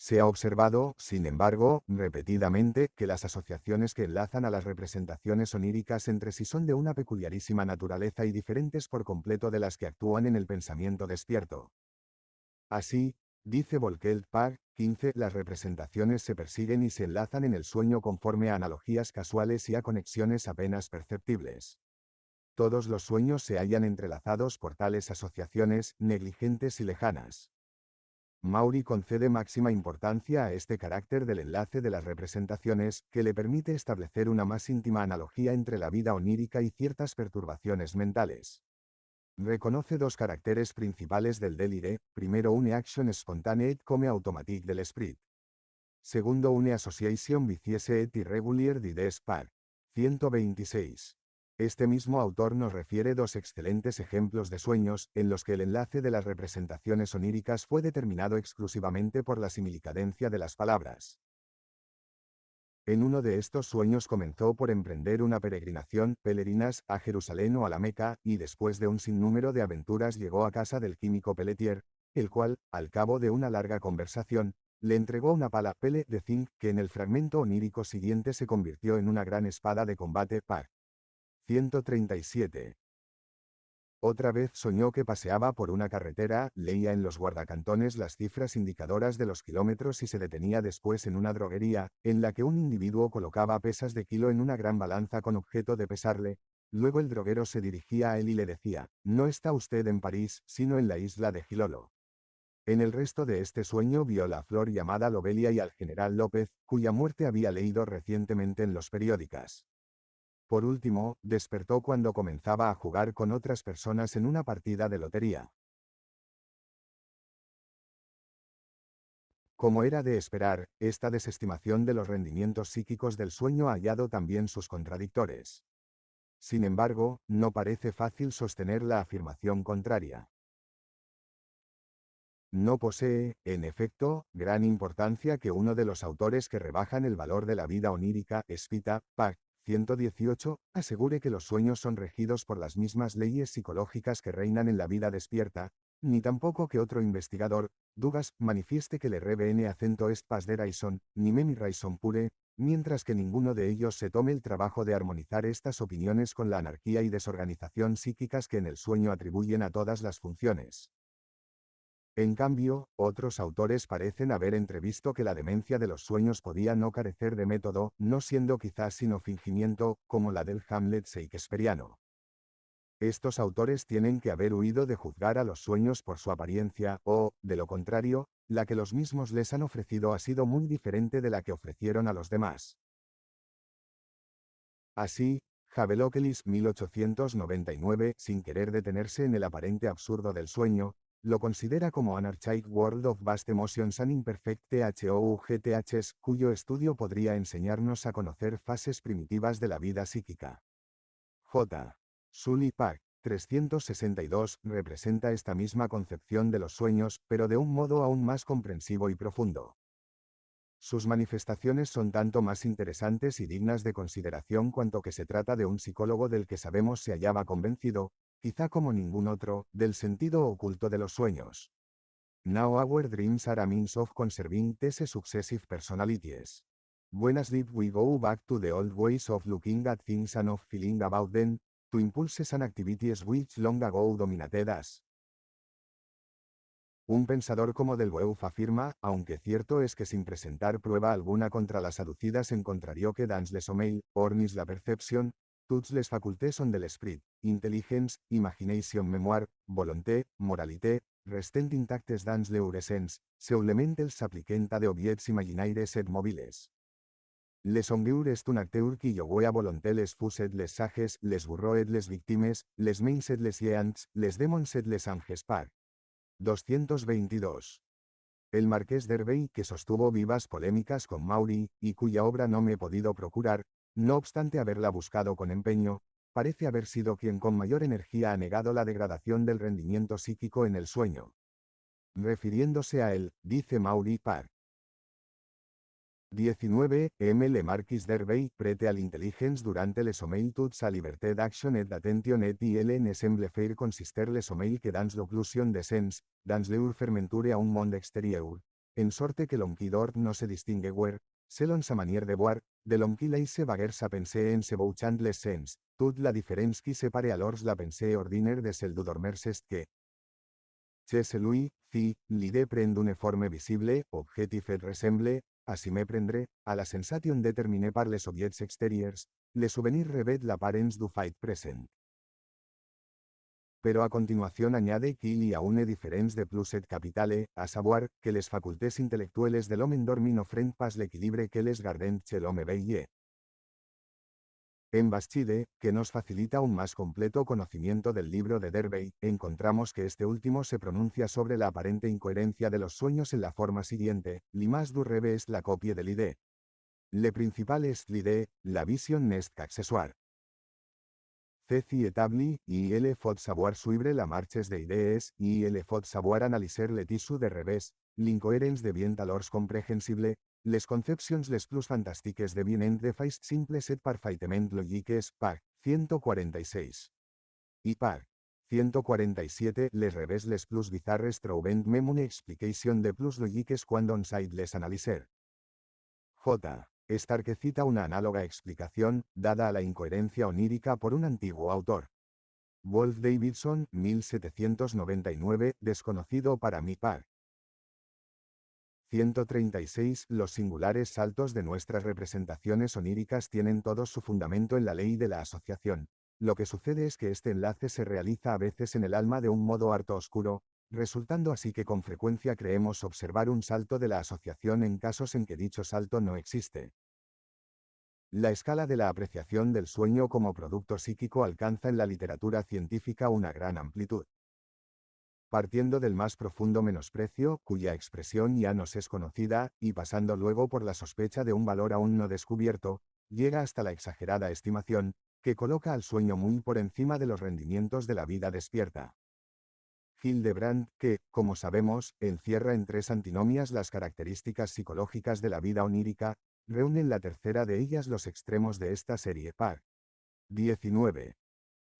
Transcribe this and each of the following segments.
Se ha observado, sin embargo, repetidamente, que las asociaciones que enlazan a las representaciones oníricas entre sí son de una peculiarísima naturaleza y diferentes por completo de las que actúan en el pensamiento despierto. Así, dice Volkelt Park, 15, las representaciones se persiguen y se enlazan en el sueño conforme a analogías casuales y a conexiones apenas perceptibles. Todos los sueños se hallan entrelazados por tales asociaciones, negligentes y lejanas. Maury concede máxima importancia a este carácter del enlace de las representaciones, que le permite establecer una más íntima analogía entre la vida onírica y ciertas perturbaciones mentales. Reconoce dos caracteres principales del délire: primero, une action spontaneate come automatique del esprit. Segundo, une association vicieuse et irregulier d'idées par. 126. Este mismo autor nos refiere dos excelentes ejemplos de sueños, en los que el enlace de las representaciones oníricas fue determinado exclusivamente por la similicadencia de las palabras. En uno de estos sueños comenzó por emprender una peregrinación, pelerinas, a Jerusalén o a la Meca, y después de un sinnúmero de aventuras llegó a casa del químico Pelletier, el cual, al cabo de una larga conversación, le entregó una pala pele de zinc que en el fragmento onírico siguiente se convirtió en una gran espada de combate par. 137. Otra vez soñó que paseaba por una carretera, leía en los guardacantones las cifras indicadoras de los kilómetros y se detenía después en una droguería, en la que un individuo colocaba pesas de kilo en una gran balanza con objeto de pesarle. Luego el droguero se dirigía a él y le decía: «No está usted en París, sino en la isla de Gilolo». En el resto de este sueño vio la flor llamada lobelia y al general López, cuya muerte había leído recientemente en los periódicos. Por último, despertó cuando comenzaba a jugar con otras personas en una partida de lotería. Como era de esperar, esta desestimación de los rendimientos psíquicos del sueño ha hallado también sus contradictores. Sin embargo, no parece fácil sostener la afirmación contraria. No posee, en efecto, gran importancia que uno de los autores que rebajan el valor de la vida onírica, Spita, Pak. 118, asegure que los sueños son regidos por las mismas leyes psicológicas que reinan en la vida despierta, ni tampoco que otro investigador, Dugas, manifieste que le revn acento est pas de raison, ni memi raison pure, mientras que ninguno de ellos se tome el trabajo de armonizar estas opiniones con la anarquía y desorganización psíquicas que en el sueño atribuyen a todas las funciones. En cambio, otros autores parecen haber entrevisto que la demencia de los sueños podía no carecer de método, no siendo quizás sino fingimiento, como la del Hamlet shakespeariano. Estos autores tienen que haber huido de juzgar a los sueños por su apariencia, o, de lo contrario, la que los mismos les han ofrecido ha sido muy diferente de la que ofrecieron a los demás. Así, Havelokelis 1899, sin querer detenerse en el aparente absurdo del sueño, lo considera como An Archaic World of Vast Emotions and Imperfect THOUGTHs, cuyo estudio podría enseñarnos a conocer fases primitivas de la vida psíquica. J. Sully Pack, 362, representa esta misma concepción de los sueños, pero de un modo aún más comprensivo y profundo. Sus manifestaciones son tanto más interesantes y dignas de consideración cuanto que se trata de un psicólogo del que sabemos se hallaba convencido, quizá como ningún otro, del sentido oculto de los sueños. Now our dreams are a means of conserving these successive personalities. When asleep we go back to the old ways of looking at things and of feeling about them, to impulses and activities which long ago dominated us. Un pensador como Delboeuf afirma, aunque cierto es que sin presentar prueba alguna contra las aducidas encontrario que dans le sommeil, ornis la perception, toutes les facultés sont de l'esprit, intelligence, imagination mémoire, volonté, moralité, restent intactes dans leur essence, seulement els s'appliquent a de objets imaginaires et mobiles. Les songueurs est un acteur qui joue à volonté les fous et les sages, les bourreaux et les victimes, les mains et les géants, les démons et les anges par. 222. El marqués d'Hervey, que sostuvo vivas polémicas con Maury, y cuya obra no me he podido procurar, no obstante haberla buscado con empeño, parece haber sido quien con mayor energía ha negado la degradación del rendimiento psíquico en el sueño. Refiriéndose a él, dice Maury par. 19. Le Marquis d'Hervey prête à l'intelligence durant le sommeil toute sa liberté d'action et d'attention et il ne semble faire consister le sommeil que dans l'occlusion des sens, dans leur fermeture à un monde extérieur, en sorte que l'onquidor no se distingue guer, selon sa manière de voir, de l'onquil se vaguer sa pensée en se bouchant les sens, toute la différence qui separe alors la pensée ordinaire de celle du dormersest que, chez celui, fi, l'idée prend une forme visible, objectif et ressemble, així me prendre, a la sensation déterminée par les objets exteriors, le souvenir revêt l'apparence du fait present. Pero a continuación añade qu'il y a une différence de plus et capitale, a savoir, que les facultés intel·lectuelles de l'homme dormin ofrent pas l'equilibre que les gardent chez l'homme veille. En Bastide, que nos facilita un más completo conocimiento del libro de Derby, encontramos que este último se pronuncia sobre la aparente incoherencia de los sueños en la forma siguiente: l'image du rêve est la copie de l'idée. Le principal est l'idée, la vision n'est qu'accessoire. Ceci établi, il faut savoir suivre la marches de idees, il faut savoir analyser le tissu de revés, l'incoherence devient alors compréhensible, les concepcions les plus fantastiques deviennent de fait simples et parfaitement logiques, pag. 146. I pag. 147. Les revés les plus bizarres trouvent même une explication de plus logiques quand on sait les analyser. J. Stark cita una análoga explicación, dada a la incoherencia onírica por un antiguo autor. Wolf Davidson, 1799, desconocido para mí pag. 136. Los singulares saltos de nuestras representaciones oníricas tienen todo su fundamento en la ley de la asociación. Lo que sucede es que este enlace se realiza a veces en el alma de un modo harto oscuro, resultando así que con frecuencia creemos observar un salto de la asociación en casos en que dicho salto no existe. La escala de la apreciación del sueño como producto psíquico alcanza en la literatura científica una gran amplitud. Partiendo del más profundo menosprecio, cuya expresión ya nos es conocida, y pasando luego por la sospecha de un valor aún no descubierto, llega hasta la exagerada estimación, que coloca al sueño muy por encima de los rendimientos de la vida despierta. Hildebrand, que, como sabemos, encierra en 3 antinomias las características psicológicas de la vida onírica, reúne en la tercera de ellas los extremos de esta serie pag. 19.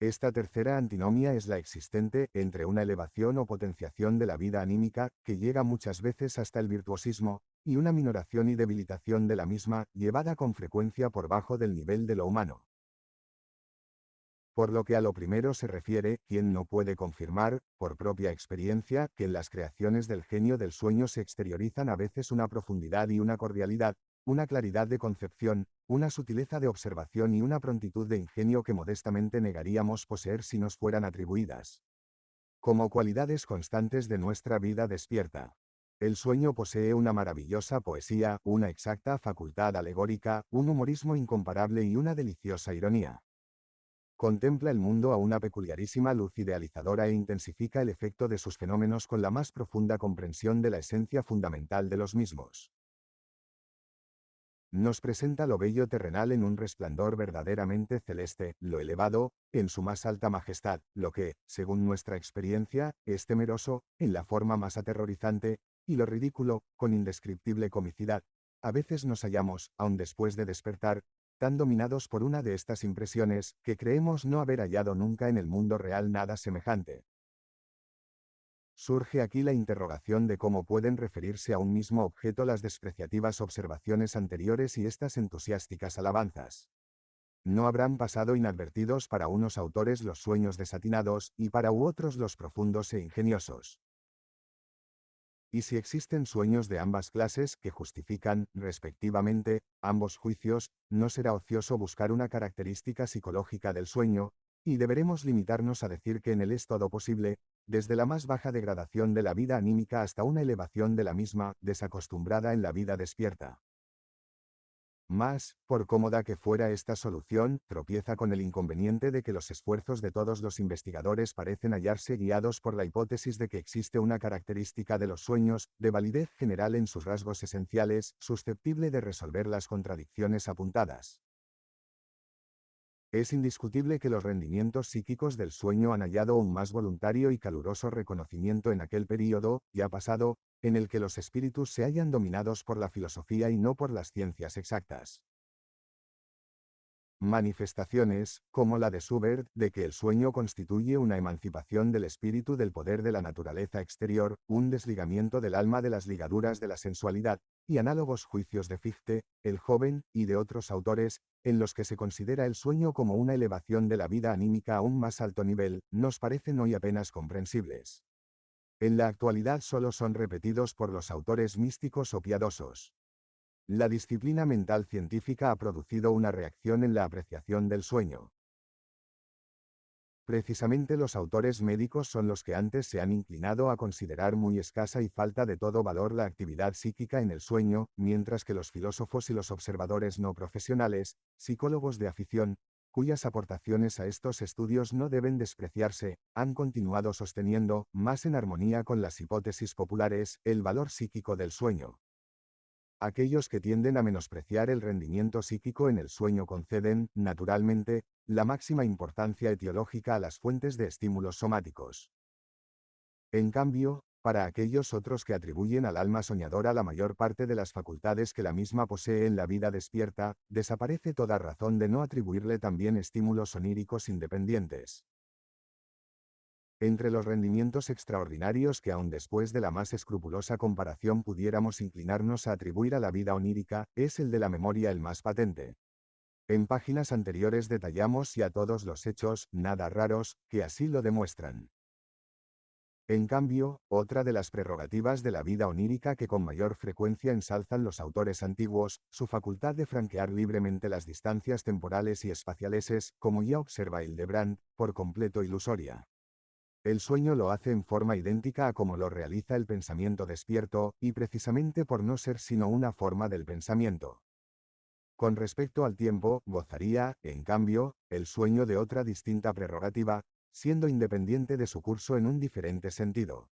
Esta tercera antinomia es la existente entre una elevación o potenciación de la vida anímica, que llega muchas veces hasta el virtuosismo, y una minoración y debilitación de la misma, llevada con frecuencia por bajo del nivel de lo humano. Por lo que a lo primero se refiere, ¿quién no puede confirmar, por propia experiencia, que en las creaciones del genio del sueño se exteriorizan a veces una profundidad y una cordialidad, una claridad de concepción, una sutileza de observación y una prontitud de ingenio que modestamente negaríamos poseer si nos fueran atribuidas como cualidades constantes de nuestra vida despierta? El sueño posee una maravillosa poesía, una exacta facultad alegórica, un humorismo incomparable y una deliciosa ironía. Contempla el mundo a una peculiarísima luz idealizadora e intensifica el efecto de sus fenómenos con la más profunda comprensión de la esencia fundamental de los mismos. Nos presenta lo bello terrenal en un resplandor verdaderamente celeste, lo elevado, en su más alta majestad, lo que, según nuestra experiencia, es temeroso, en la forma más aterrorizante, y lo ridículo, con indescriptible comicidad. A veces nos hallamos, aun después de despertar, tan dominados por una de estas impresiones, que creemos no haber hallado nunca en el mundo real nada semejante. Surge aquí la interrogación de cómo pueden referirse a un mismo objeto las despreciativas observaciones anteriores y estas entusiásticas alabanzas. No habrán pasado inadvertidos para unos autores los sueños desatinados, y para otros los profundos e ingeniosos. Y si existen sueños de ambas clases que justifican, respectivamente, ambos juicios, no será ocioso buscar una característica psicológica del sueño, y deberemos limitarnos a decir que en él es todo posible, desde la más baja degradación de la vida anímica hasta una elevación de la misma, desacostumbrada en la vida despierta. Mas, por cómoda que fuera esta solución, tropieza con el inconveniente de que los esfuerzos de todos los investigadores parecen hallarse guiados por la hipótesis de que existe una característica de los sueños, de validez general en sus rasgos esenciales, susceptible de resolver las contradicciones apuntadas. Es indiscutible que los rendimientos psíquicos del sueño han hallado un más voluntario y caluroso reconocimiento en aquel período, ya pasado, en el que los espíritus se hallan dominados por la filosofía y no por las ciencias exactas. Manifestaciones, como la de Schubert, de que el sueño constituye una emancipación del espíritu del poder de la naturaleza exterior, un desligamiento del alma de las ligaduras de la sensualidad, y análogos juicios de Fichte, el joven, y de otros autores, en los que se considera el sueño como una elevación de la vida anímica a un más alto nivel, nos parecen hoy apenas comprensibles. En la actualidad solo son repetidos por los autores místicos o piadosos. La disciplina mental científica ha producido una reacción en la apreciación del sueño. Precisamente los autores médicos son los que antes se han inclinado a considerar muy escasa y falta de todo valor la actividad psíquica en el sueño, mientras que los filósofos y los observadores no profesionales, psicólogos de afición, cuyas aportaciones a estos estudios no deben despreciarse, han continuado sosteniendo, más en armonía con las hipótesis populares, el valor psíquico del sueño. Aquellos que tienden a menospreciar el rendimiento psíquico en el sueño conceden, naturalmente, la máxima importancia etiológica a las fuentes de estímulos somáticos. En cambio, para aquellos otros que atribuyen al alma soñadora la mayor parte de las facultades que la misma posee en la vida despierta, desaparece toda razón de no atribuirle también estímulos oníricos independientes. Entre los rendimientos extraordinarios que aun después de la más escrupulosa comparación pudiéramos inclinarnos a atribuir a la vida onírica, es el de la memoria el más patente. En páginas anteriores detallamos ya todos los hechos, nada raros, que así lo demuestran. En cambio, otra de las prerrogativas de la vida onírica que con mayor frecuencia ensalzan los autores antiguos, su facultad de franquear libremente las distancias temporales y espaciales es, como ya observa Hildebrand, por completo ilusoria. El sueño lo hace en forma idéntica a como lo realiza el pensamiento despierto, y precisamente por no ser sino una forma del pensamiento. Con respecto al tiempo, gozaría, en cambio, el sueño de otra distinta prerrogativa, siendo independiente de su curso en un diferente sentido.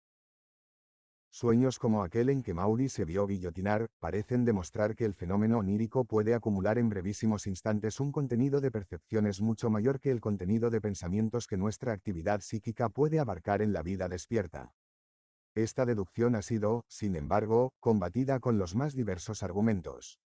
Sueños como aquel en que Maury se vio guillotinar, parecen demostrar que el fenómeno onírico puede acumular en brevísimos instantes un contenido de percepciones mucho mayor que el contenido de pensamientos que nuestra actividad psíquica puede abarcar en la vida despierta. Esta deducción ha sido, sin embargo, combatida con los más diversos argumentos.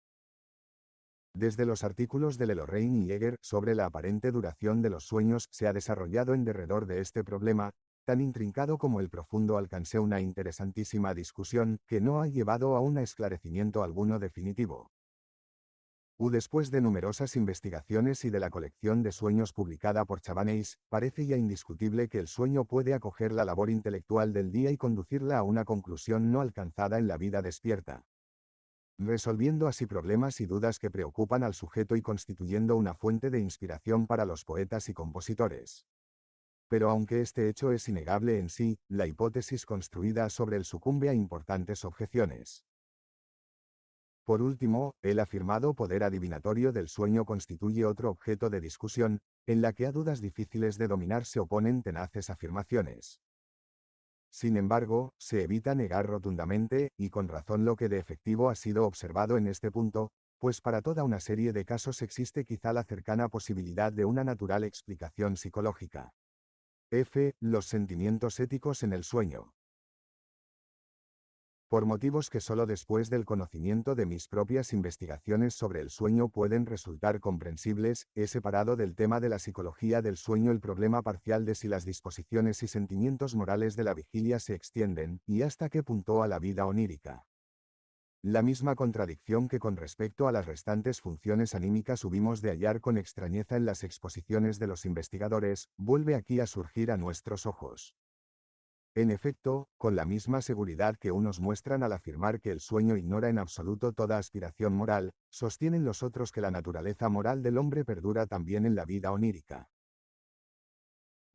Desde los artículos de Lorraine y Eger sobre la aparente duración de los sueños se ha desarrollado en derredor de este problema, tan intrincado como el profundo, alcancé una interesantísima discusión que no ha llevado a un esclarecimiento alguno definitivo. Después de numerosas investigaciones y de la colección de sueños publicada por Chabannes, parece ya indiscutible que el sueño puede acoger la labor intelectual del día y conducirla a una conclusión no alcanzada en la vida despierta, resolviendo así problemas y dudas que preocupan al sujeto y constituyendo una fuente de inspiración para los poetas y compositores. Pero aunque este hecho es innegable en sí, la hipótesis construida sobre él sucumbe a importantes objeciones. Por último, el afirmado poder adivinatorio del sueño constituye otro objeto de discusión, en la que a dudas difíciles de dominar se oponen tenaces afirmaciones. Sin embargo, se evita negar rotundamente, y con razón, lo que de efectivo ha sido observado en este punto, pues para toda una serie de casos existe quizá la cercana posibilidad de una natural explicación psicológica. Los sentimientos éticos en el sueño. Por motivos que solo después del conocimiento de mis propias investigaciones sobre el sueño pueden resultar comprensibles, he separado del tema de la psicología del sueño el problema parcial de si las disposiciones y sentimientos morales de la vigilia se extienden, y hasta qué punto, a la vida onírica. La misma contradicción que con respecto a las restantes funciones anímicas hubimos de hallar con extrañeza en las exposiciones de los investigadores, vuelve aquí a surgir a nuestros ojos. En efecto, con la misma seguridad que unos muestran al afirmar que el sueño ignora en absoluto toda aspiración moral, sostienen los otros que la naturaleza moral del hombre perdura también en la vida onírica.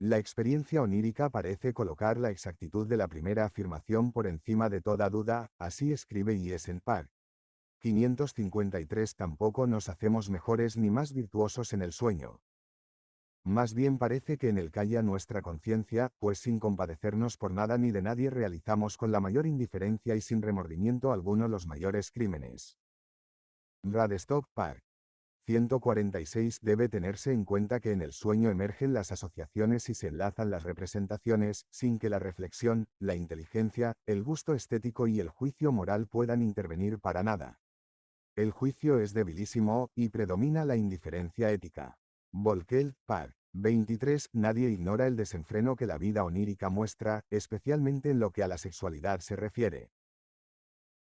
La experiencia onírica parece colocar la exactitud de la primera afirmación por encima de toda duda, así escribe Yesenpag. 553. Tampoco nos hacemos mejores ni más virtuosos en el sueño. Más bien parece que en él calla nuestra conciencia, pues sin compadecernos por nada ni de nadie realizamos con la mayor indiferencia y sin remordimiento alguno los mayores crímenes. Radstock Park. 146. Debe tenerse en cuenta que en el sueño emergen las asociaciones y se enlazan las representaciones, sin que la reflexión, la inteligencia, el gusto estético y el juicio moral puedan intervenir para nada. El juicio es debilísimo, y predomina la indiferencia ética. Volkel, Pag. 23. Nadie ignora el desenfreno que la vida onírica muestra, especialmente en lo que a la sexualidad se refiere.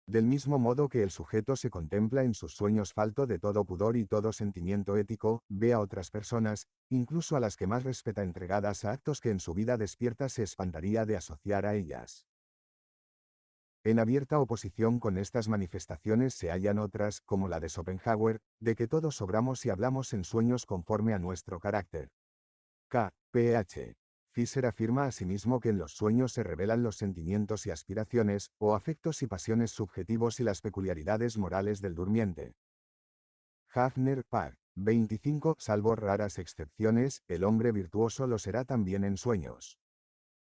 Del mismo modo que el sujeto se contempla en sus sueños falto de todo pudor y todo sentimiento ético, ve a otras personas, incluso a las que más respeta, entregadas a actos que en su vida despierta se espantaría de asociar a ellas. En abierta oposición con estas manifestaciones se hallan otras, como la de Schopenhauer, de que todos obramos y hablamos en sueños conforme a nuestro carácter. K. Ph. Fischer afirma asimismo que en los sueños se revelan los sentimientos y aspiraciones, o afectos y pasiones subjetivos y las peculiaridades morales del durmiente. Hafner, Pag. 25. Salvo raras excepciones, el hombre virtuoso lo será también en sueños.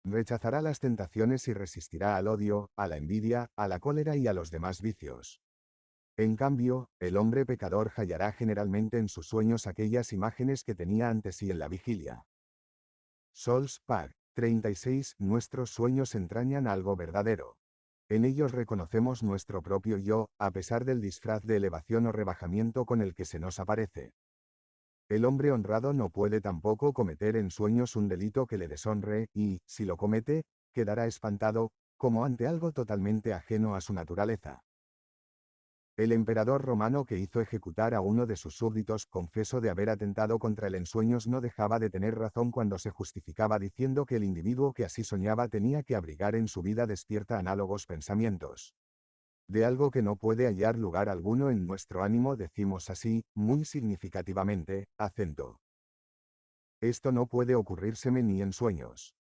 Rechazará las tentaciones y resistirá al odio, a la envidia, a la cólera y a los demás vicios. En cambio, el hombre pecador hallará generalmente en sus sueños aquellas imágenes que tenía ante sí en la vigilia. Sols, Pag. 36. Nuestros sueños entrañan algo verdadero. En ellos reconocemos nuestro propio yo, a pesar del disfraz de elevación o rebajamiento con el que se nos aparece. El hombre honrado no puede tampoco cometer en sueños un delito que le deshonre, y, si lo comete, quedará espantado, como ante algo totalmente ajeno a su naturaleza. El emperador romano que hizo ejecutar a uno de sus súbditos, confeso de haber atentado contra él en sueños, no dejaba de tener razón cuando se justificaba diciendo que el individuo que así soñaba tenía que abrigar en su vida despierta análogos pensamientos. De algo que no puede hallar lugar alguno en nuestro ánimo decimos así, muy significativamente, acento. Esto no puede ocurrírseme ni en sueños.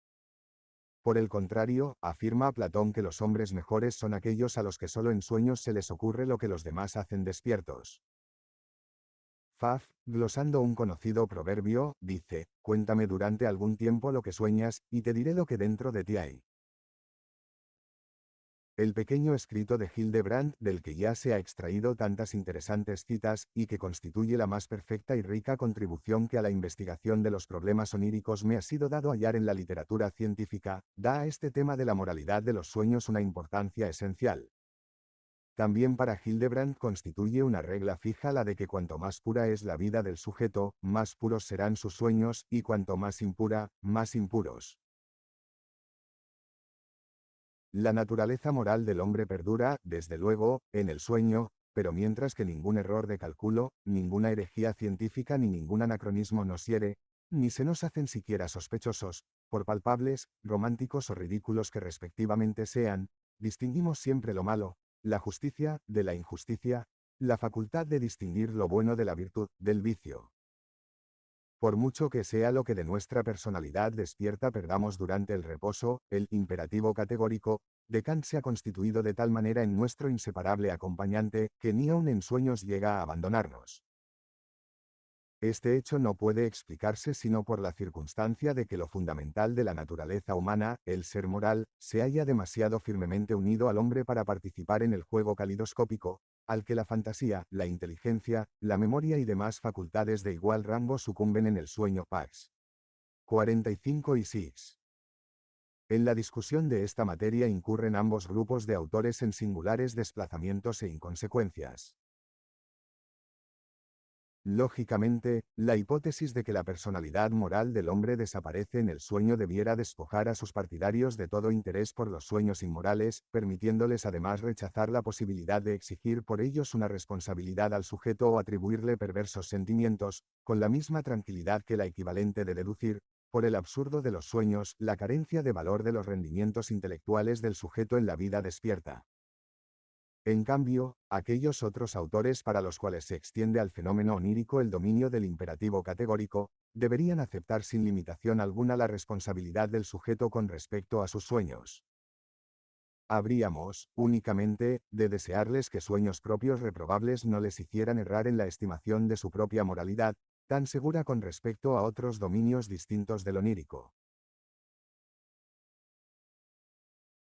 Por el contrario, afirma Platón que los hombres mejores son aquellos a los que solo en sueños se les ocurre lo que los demás hacen despiertos. Pfaff, glosando un conocido proverbio, dice, cuéntame durante algún tiempo lo que sueñas, y te diré lo que dentro de ti hay. El pequeño escrito de Hildebrand, del que ya se ha extraído tantas interesantes citas, y que constituye la más perfecta y rica contribución que a la investigación de los problemas oníricos me ha sido dado hallar en la literatura científica, da a este tema de la moralidad de los sueños una importancia esencial. También para Hildebrand constituye una regla fija la de que cuanto más pura es la vida del sujeto, más puros serán sus sueños, y cuanto más impura, más impuros. La naturaleza moral del hombre perdura, desde luego, en el sueño, pero mientras que ningún error de cálculo, ninguna herejía científica ni ningún anacronismo nos hiere, ni se nos hacen siquiera sospechosos, por palpables, románticos o ridículos que respectivamente sean, distinguimos siempre lo malo, la justicia, de la injusticia, la facultad de distinguir lo bueno de la virtud, del vicio. Por mucho que sea lo que de nuestra personalidad despierta perdamos durante el reposo, el imperativo categórico de Kant se ha constituido de tal manera en nuestro inseparable acompañante, que ni aun en sueños llega a abandonarnos. Este hecho no puede explicarse sino por la circunstancia de que lo fundamental de la naturaleza humana, el ser moral, se halla demasiado firmemente unido al hombre para participar en el juego calidoscópico, al que la fantasía, la inteligencia, la memoria y demás facultades de igual rango sucumben en el sueño. Pax. 45 y 6. En la discusión de esta materia incurren ambos grupos de autores en singulares desplazamientos e inconsecuencias. Lógicamente, la hipótesis de que la personalidad moral del hombre desaparece en el sueño debiera despojar a sus partidarios de todo interés por los sueños inmorales, permitiéndoles además rechazar la posibilidad de exigir por ellos una responsabilidad al sujeto o atribuirle perversos sentimientos, con la misma tranquilidad que la equivalente de deducir, por el absurdo de los sueños, la carencia de valor de los rendimientos intelectuales del sujeto en la vida despierta. En cambio, aquellos otros autores para los cuales se extiende al fenómeno onírico el dominio del imperativo categórico, deberían aceptar sin limitación alguna la responsabilidad del sujeto con respecto a sus sueños. Habríamos, únicamente, de desearles que sueños propios reprobables no les hicieran errar en la estimación de su propia moralidad, tan segura con respecto a otros dominios distintos del onírico.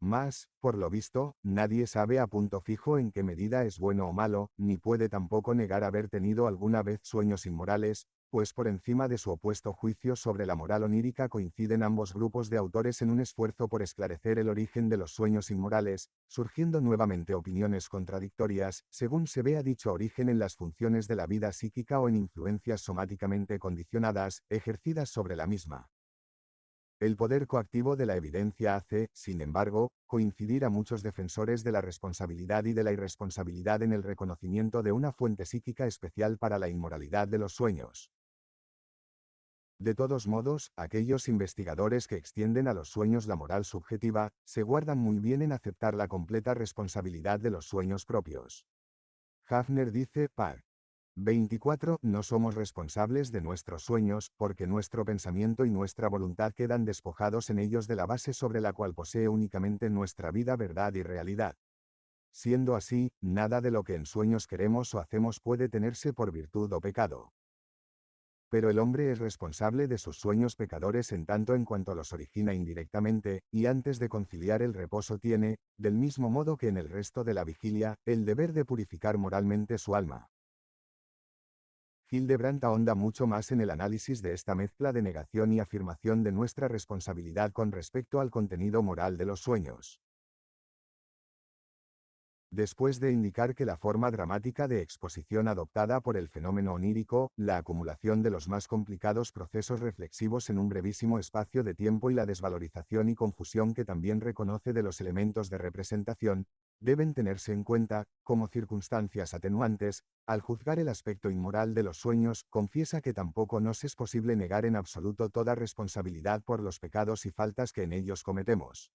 Mas, por lo visto, nadie sabe a punto fijo en qué medida es bueno o malo, ni puede tampoco negar haber tenido alguna vez sueños inmorales, pues por encima de su opuesto juicio sobre la moral onírica coinciden ambos grupos de autores en un esfuerzo por esclarecer el origen de los sueños inmorales, surgiendo nuevamente opiniones contradictorias, según se vea dicho origen en las funciones de la vida psíquica o en influencias somáticamente condicionadas, ejercidas sobre la misma. El poder coactivo de la evidencia hace, sin embargo, coincidir a muchos defensores de la responsabilidad y de la irresponsabilidad en el reconocimiento de una fuente psíquica especial para la inmoralidad de los sueños. De todos modos, aquellos investigadores que extienden a los sueños la moral subjetiva, se guardan muy bien en aceptar la completa responsabilidad de los sueños propios. Hafner dice, par. 24. No somos responsables de nuestros sueños, porque nuestro pensamiento y nuestra voluntad quedan despojados en ellos de la base sobre la cual posee únicamente nuestra vida, verdad y realidad. Siendo así, nada de lo que en sueños queremos o hacemos puede tenerse por virtud o pecado. Pero el hombre es responsable de sus sueños pecadores en tanto en cuanto los origina indirectamente, y antes de conciliar el reposo tiene, del mismo modo que en el resto de la vigilia, el deber de purificar moralmente su alma. Hildebrandt ahonda mucho más en el análisis de esta mezcla de negación y afirmación de nuestra responsabilidad con respecto al contenido moral de los sueños. Después de indicar que la forma dramática de exposición adoptada por el fenómeno onírico, la acumulación de los más complicados procesos reflexivos en un brevísimo espacio de tiempo y la desvalorización y confusión que también reconoce de los elementos de representación, deben tenerse en cuenta, como circunstancias atenuantes, al juzgar el aspecto inmoral de los sueños, confiesa que tampoco nos es posible negar en absoluto toda responsabilidad por los pecados y faltas que en ellos cometemos.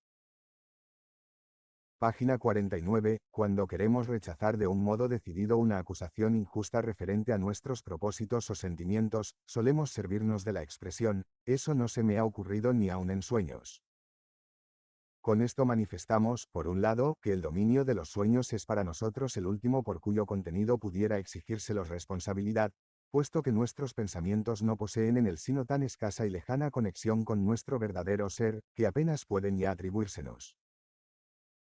Página 49. Cuando queremos rechazar de un modo decidido una acusación injusta referente a nuestros propósitos o sentimientos, solemos servirnos de la expresión, eso no se me ha ocurrido ni aun en sueños. Con esto manifestamos, por un lado, que el dominio de los sueños es para nosotros el último por cuyo contenido pudiera exigírselos responsabilidad, puesto que nuestros pensamientos no poseen en él sino tan escasa y lejana conexión con nuestro verdadero ser, que apenas pueden ya atribuírsenos.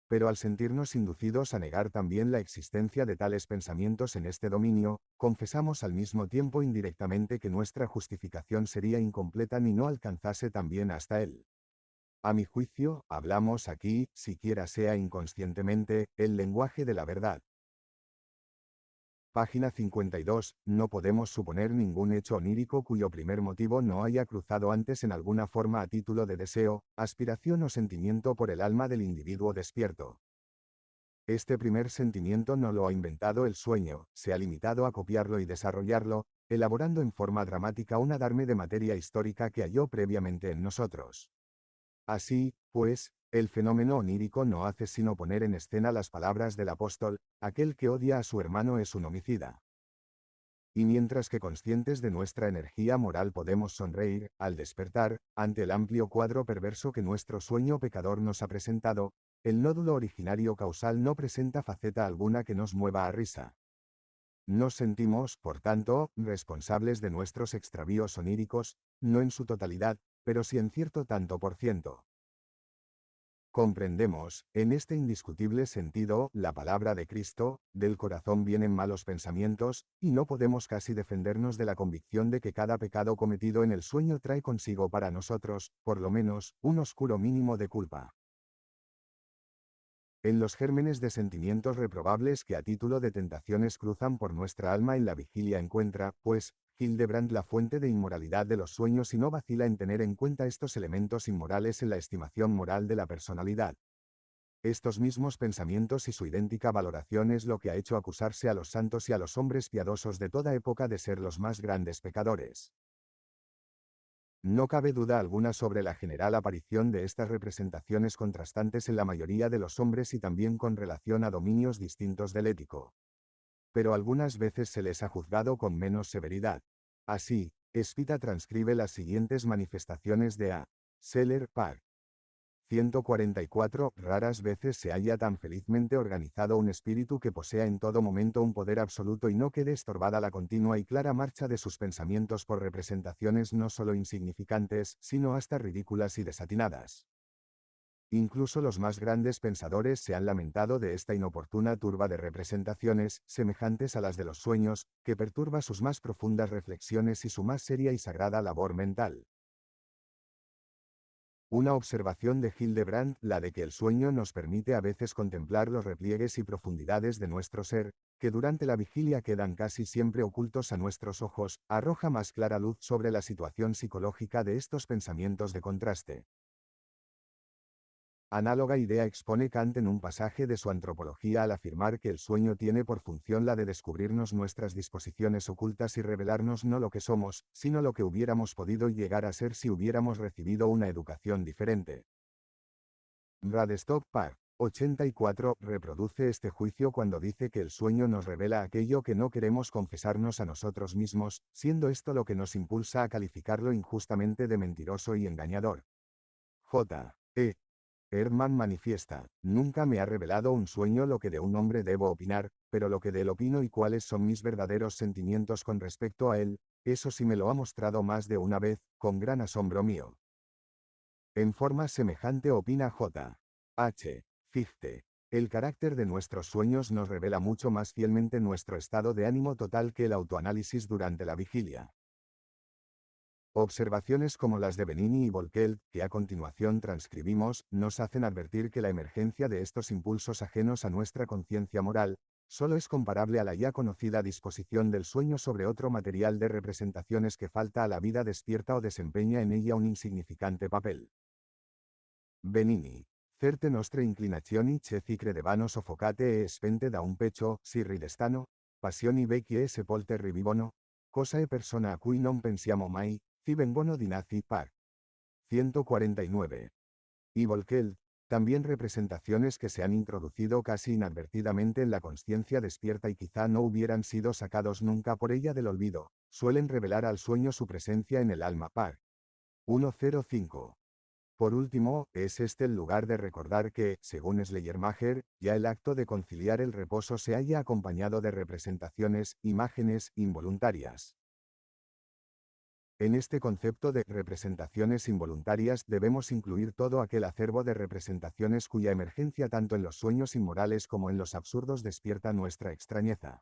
Pero al sentirnos inducidos a negar también la existencia de tales pensamientos en este dominio, confesamos al mismo tiempo indirectamente que nuestra justificación sería incompleta ni no alcanzase también hasta él. A mi juicio, hablamos aquí, siquiera sea inconscientemente, el lenguaje de la verdad. Página 52. No podemos suponer ningún hecho onírico cuyo primer motivo no haya cruzado antes en alguna forma a título de deseo, aspiración o sentimiento por el alma del individuo despierto. Este primer sentimiento no lo ha inventado el sueño, se ha limitado a copiarlo y desarrollarlo, elaborando en forma dramática un adarme de materia histórica que halló previamente en nosotros. Así, pues, el fenómeno onírico no hace sino poner en escena las palabras del apóstol, aquel que odia a su hermano es un homicida. Y mientras que conscientes de nuestra energía moral podemos sonreír, al despertar, ante el amplio cuadro perverso que nuestro sueño pecador nos ha presentado, el nódulo originario causal no presenta faceta alguna que nos mueva a risa. Nos sentimos, por tanto, responsables de nuestros extravíos oníricos, no en su totalidad, pero sí en cierto tanto por ciento. Comprendemos, en este indiscutible sentido, la palabra de Cristo, del corazón vienen malos pensamientos, y no podemos casi defendernos de la convicción de que cada pecado cometido en el sueño trae consigo para nosotros, por lo menos, un oscuro mínimo de culpa. En los gérmenes de sentimientos reprobables que a título de tentaciones cruzan por nuestra alma en la vigilia encuentra, pues, Hildebrandt la fuente de inmoralidad de los sueños y no vacila en tener en cuenta estos elementos inmorales en la estimación moral de la personalidad. Estos mismos pensamientos y su idéntica valoración es lo que ha hecho acusarse a los santos y a los hombres piadosos de toda época de ser los más grandes pecadores. No cabe duda alguna sobre la general aparición de estas representaciones contrastantes en la mayoría de los hombres y también con relación a dominios distintos del ético. Pero algunas veces se les ha juzgado con menos severidad. Así, Spita transcribe las siguientes manifestaciones de A. Seller, par. 144. Raras veces se halla tan felizmente organizado un espíritu que posea en todo momento un poder absoluto y no quede estorbada la continua y clara marcha de sus pensamientos por representaciones no solo insignificantes, sino hasta ridículas y desatinadas. Incluso los más grandes pensadores se han lamentado de esta inoportuna turba de representaciones, semejantes a las de los sueños, que perturba sus más profundas reflexiones y su más seria y sagrada labor mental. Una observación de Hildebrand, la de que el sueño nos permite a veces contemplar los repliegues y profundidades de nuestro ser, que durante la vigilia quedan casi siempre ocultos a nuestros ojos, arroja más clara luz sobre la situación psicológica de estos pensamientos de contraste. Análoga idea expone Kant en un pasaje de su Antropología al afirmar que el sueño tiene por función la de descubrirnos nuestras disposiciones ocultas y revelarnos no lo que somos, sino lo que hubiéramos podido llegar a ser si hubiéramos recibido una educación diferente. Radstock Park, 84, reproduce este juicio cuando dice que el sueño nos revela aquello que no queremos confesarnos a nosotros mismos, siendo esto lo que nos impulsa a calificarlo injustamente de mentiroso y engañador. J. E. Erdmann manifiesta, nunca me ha revelado un sueño lo que de un hombre debo opinar, pero lo que de él opino y cuáles son mis verdaderos sentimientos con respecto a él, eso sí me lo ha mostrado más de una vez, con gran asombro mío. En forma semejante opina J. H. Fichte. El carácter de nuestros sueños nos revela mucho más fielmente nuestro estado de ánimo total que el autoanálisis durante la vigilia. Observaciones como las de Benini y Volkel, que a continuación transcribimos, nos hacen advertir que la emergencia de estos impulsos ajenos a nuestra conciencia moral, solo es comparable a la ya conocida disposición del sueño sobre otro material de representaciones que falta a la vida despierta o desempeña en ella un insignificante papel. Benini. Certe nostre inclinazioni ceci credevano soffocate e spente da un pecho, si ridestano, passioni vecchie e sepolte rivivono, cosa e persona a cui non pensiamo mai, si vengono dinanzi par. 149. Y Volkel, también representaciones que se han introducido casi inadvertidamente en la conciencia despierta y quizá no hubieran sido sacados nunca por ella del olvido, suelen revelar al sueño su presencia en el alma par. 105. Por último, es este el lugar de recordar que, según Schleiermacher, ya el acto de conciliar el reposo se halla acompañado de representaciones, imágenes, involuntarias. En este concepto de representaciones involuntarias debemos incluir todo aquel acervo de representaciones cuya emergencia tanto en los sueños inmorales como en los absurdos despierta nuestra extrañeza.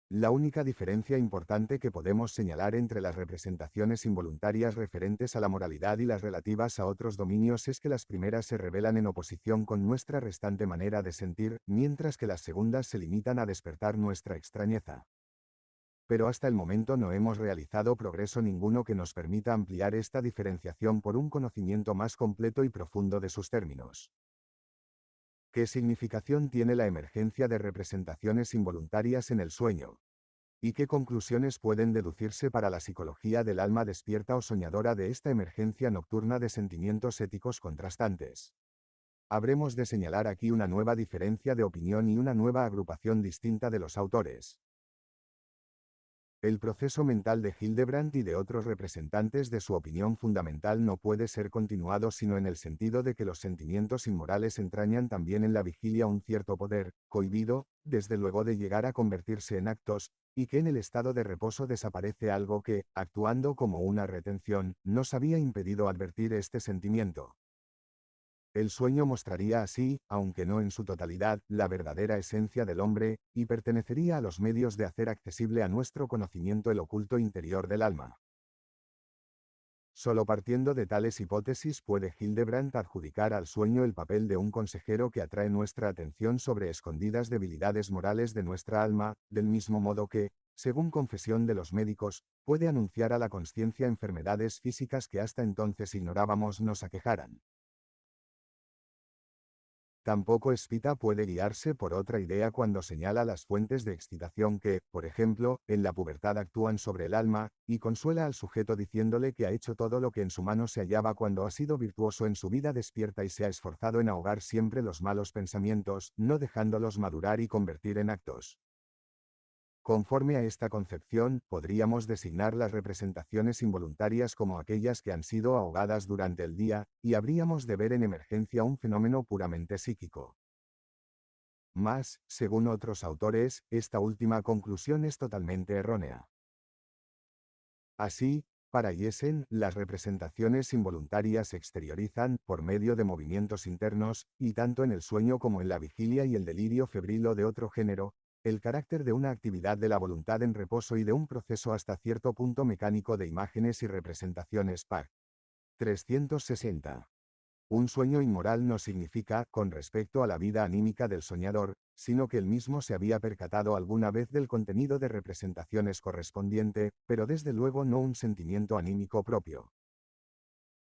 La única diferencia importante que podemos señalar entre las representaciones involuntarias referentes a la moralidad y las relativas a otros dominios es que las primeras se revelan en oposición con nuestra restante manera de sentir, mientras que las segundas se limitan a despertar nuestra extrañeza. Pero hasta el momento no hemos realizado progreso ninguno que nos permita ampliar esta diferenciación por un conocimiento más completo y profundo de sus términos. ¿Qué significación tiene la emergencia de representaciones involuntarias en el sueño? ¿Y qué conclusiones pueden deducirse para la psicología del alma despierta o soñadora de esta emergencia nocturna de sentimientos éticos contrastantes? Habremos de señalar aquí una nueva diferencia de opinión y una nueva agrupación distinta de los autores. El proceso mental de Hildebrand y de otros representantes de su opinión fundamental no puede ser continuado sino en el sentido de que los sentimientos inmorales entrañan también en la vigilia un cierto poder, cohibido, desde luego de llegar a convertirse en actos, y que en el estado de reposo desaparece algo que, actuando como una retención, nos había impedido advertir este sentimiento. El sueño mostraría así, aunque no en su totalidad, la verdadera esencia del hombre, y pertenecería a los medios de hacer accesible a nuestro conocimiento el oculto interior del alma. Solo partiendo de tales hipótesis puede Hildebrand adjudicar al sueño el papel de un consejero que atrae nuestra atención sobre escondidas debilidades morales de nuestra alma, del mismo modo que, según confesión de los médicos, puede anunciar a la conciencia enfermedades físicas que hasta entonces ignorábamos nos aquejaran. Tampoco Spita puede guiarse por otra idea cuando señala las fuentes de excitación que, por ejemplo, en la pubertad actúan sobre el alma, y consuela al sujeto diciéndole que ha hecho todo lo que en su mano se hallaba cuando ha sido virtuoso en su vida despierta y se ha esforzado en ahogar siempre los malos pensamientos, no dejándolos madurar y convertir en actos. Conforme a esta concepción, podríamos designar las representaciones involuntarias como aquellas que han sido ahogadas durante el día, y habríamos de ver en emergencia un fenómeno puramente psíquico. Mas, según otros autores, esta última conclusión es totalmente errónea. Así, Para Jessen, las representaciones involuntarias se exteriorizan por medio de movimientos internos, y tanto en el sueño como en la vigilia y el delirio febril o de otro género, el carácter de una actividad de la voluntad en reposo y de un proceso hasta cierto punto mecánico de imágenes y representaciones PAC. 360. Un sueño inmoral no significa, con respecto a la vida anímica del soñador, sino que él mismo se había percatado alguna vez del contenido de representaciones correspondiente, pero desde luego no un sentimiento anímico propio.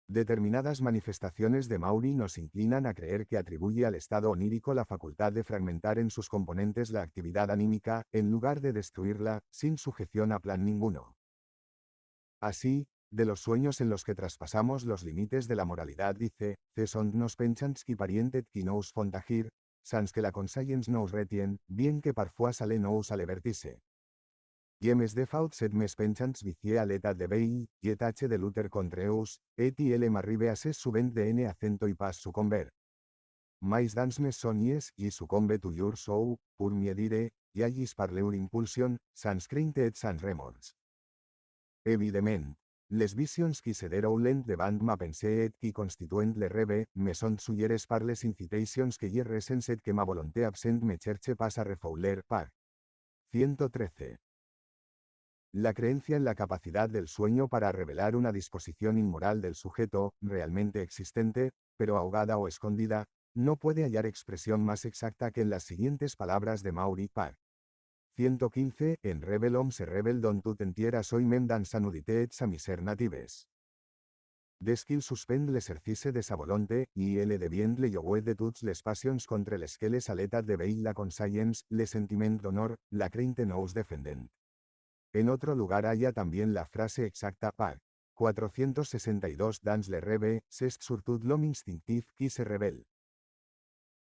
Determinadas manifestaciones de Maury nos inclinan a creer que atribuye al estado onírico la facultad de fragmentar en sus componentes la actividad anímica, en lugar de destruirla, sin sujeción a plan ninguno. Así, de los sueños en los que traspasamos los límites de la moralidad dice, ce sont nos penchants qui parientet qui nous font agir, sans que la conscience nous retient, bien que parfois sale nous alevertisse. Iemes defaut sed mes penchants vicie a l'état de vei, ietache de Luther contreus, et il m'arrive a ses subent de n acento y pas succomber. Mais dans mes sonies, i succombe toujours sou, pur miedire, i agis parleur impulsion, sans crainte et sans remors. Evidement, les visions qui se deroulen devant ma pensée et qui constituent le rêve, me sont suggeres par les incitations que hi resen et que ma volonté absent me cherche pas a refouler par. 113. La creencia en la capacidad del sueño para revelar una disposición inmoral del sujeto, realmente existente, pero ahogada o escondida, no puede hallar expresión más exacta que en las siguientes palabras de Maury Park. 115. En revelom se revel don tout entiera soy mem dans sa nudité et sa misère natives. Des qu'il suspend l'exercice de sa volonté, y il devient le jouet de toutes les passions contre les que les aletat de veil la conscience, le sentiment d'honor, la crainte nous defendent. En otro lugar haya también la frase exacta par. 462 dans le rêve, c'est surtout l'homme instinctif qui se rebelle.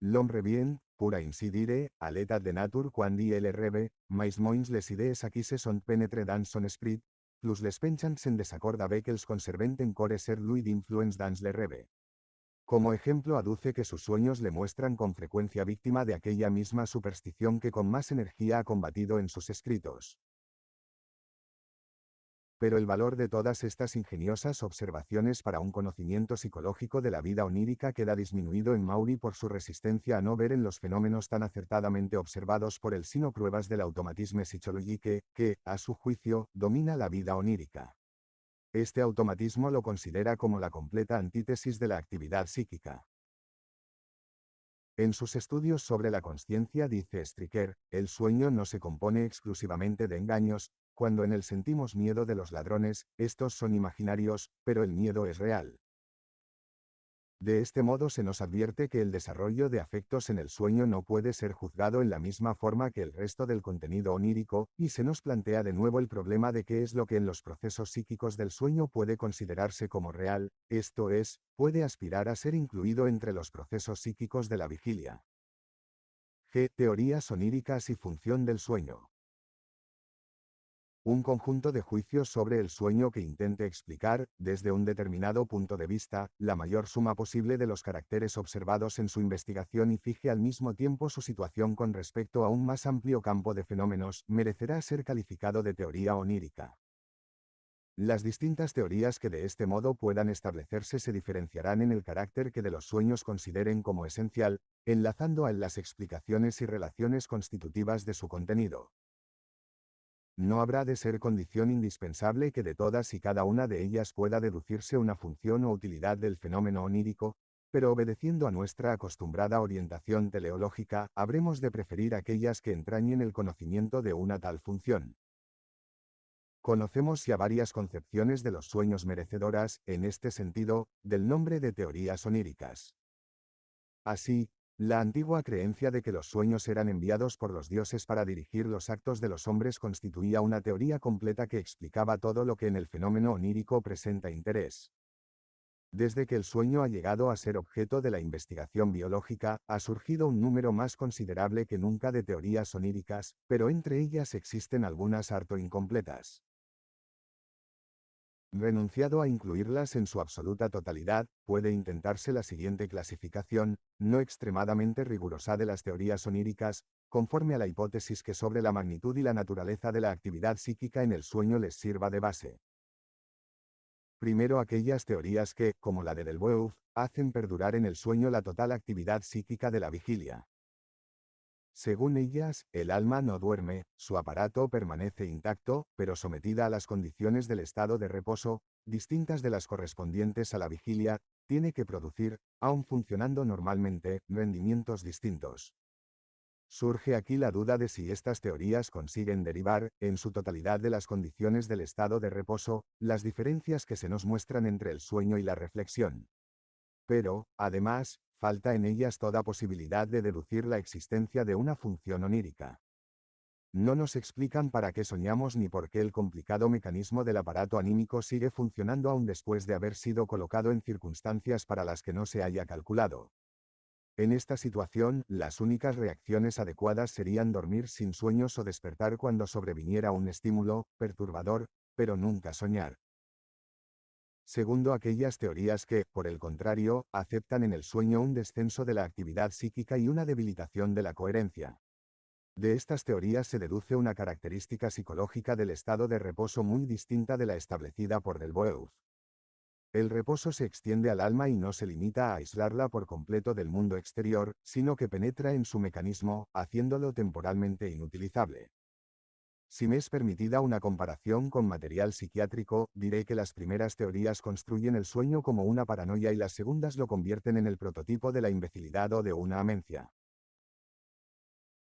L'homme revient, pour ainsi dire, à l'état de nature quand il rêve, mais moins les idees aquí se sont pénétrées dans son esprit, plus les penchants en desacord avec els conservent encore ser lui d'influence dans le rêve. Como ejemplo aduce que sus sueños le muestran con frecuencia víctima de aquella misma superstición que con más energía ha combatido en sus escritos. Pero el valor de todas estas ingeniosas observaciones para un conocimiento psicológico de la vida onírica queda disminuido en Maury por su resistencia a no ver en los fenómenos tan acertadamente observados por él sino pruebas del automatisme psychologique, que, a su juicio, domina la vida onírica. Este automatismo lo considera como la completa antítesis de la actividad psíquica. En sus estudios sobre la consciencia dice Stricker, el sueño no se compone exclusivamente de engaños, cuando en él sentimos miedo de los ladrones, estos son imaginarios, pero el miedo es real. De este modo se nos advierte que el desarrollo de afectos en el sueño no puede ser juzgado en la misma forma que el resto del contenido onírico, y se nos plantea de nuevo el problema de qué es lo que en los procesos psíquicos del sueño puede considerarse como real, esto es, puede aspirar a ser incluido entre los procesos psíquicos de la vigilia. G. Teorías oníricas y función del sueño. Un conjunto de juicios sobre el sueño que intente explicar, desde un determinado punto de vista, la mayor suma posible de los caracteres observados en su investigación y fije al mismo tiempo su situación con respecto a un más amplio campo de fenómenos, merecerá ser calificado de teoría onírica. Las distintas teorías que de este modo puedan establecerse se diferenciarán en el carácter que de los sueños consideren como esencial, enlazando a él las explicaciones y relaciones constitutivas de su contenido. No habrá de ser condición indispensable que de todas y cada una de ellas pueda deducirse una función o utilidad del fenómeno onírico, pero obedeciendo a nuestra acostumbrada orientación teleológica, habremos de preferir aquellas que entrañen el conocimiento de una tal función. Conocemos ya varias concepciones de los sueños merecedoras, en este sentido, del nombre de teorías oníricas. Así, la antigua creencia de que los sueños eran enviados por los dioses para dirigir los actos de los hombres constituía una teoría completa que explicaba todo lo que en el fenómeno onírico presenta interés. Desde que el sueño ha llegado a ser objeto de la investigación biológica, ha surgido un número más considerable que nunca de teorías oníricas, pero entre ellas existen algunas harto incompletas. Renunciado a incluirlas en su absoluta totalidad, puede intentarse la siguiente clasificación, no extremadamente rigurosa de las teorías oníricas, conforme a la hipótesis que sobre la magnitud y la naturaleza de la actividad psíquica en el sueño les sirva de base. Primero aquellas teorías que, como la de Delboeuf, hacen perdurar en el sueño la total actividad psíquica de la vigilia. Según ellas, el alma no duerme, su aparato permanece intacto, pero sometida a las condiciones del estado de reposo, distintas de las correspondientes a la vigilia, tiene que producir, aun funcionando normalmente, rendimientos distintos. Surge aquí la duda de si estas teorías consiguen derivar, en su totalidad de las condiciones del estado de reposo, las diferencias que se nos muestran entre el sueño y la reflexión. Pero, además, falta en ellas toda posibilidad de deducir la existencia de una función onírica. No nos explican para qué soñamos ni por qué el complicado mecanismo del aparato anímico sigue funcionando aún después de haber sido colocado en circunstancias para las que no se haya calculado. En esta situación, las únicas reacciones adecuadas serían dormir sin sueños o despertar cuando sobreviniera un estímulo perturbador, pero nunca soñar. Segundo, aquellas teorías que, por el contrario, aceptan en el sueño un descenso de la actividad psíquica y una debilitación de la coherencia. De estas teorías se deduce una característica psicológica del estado de reposo muy distinta de la establecida por Delboeuf. El reposo se extiende al alma y no se limita a aislarla por completo del mundo exterior, sino que penetra en su mecanismo, haciéndolo temporalmente inutilizable. Si me es permitida una comparación con material psiquiátrico, diré que las primeras teorías construyen el sueño como una paranoia y las segundas lo convierten en el prototipo de la imbecilidad o de una amencia.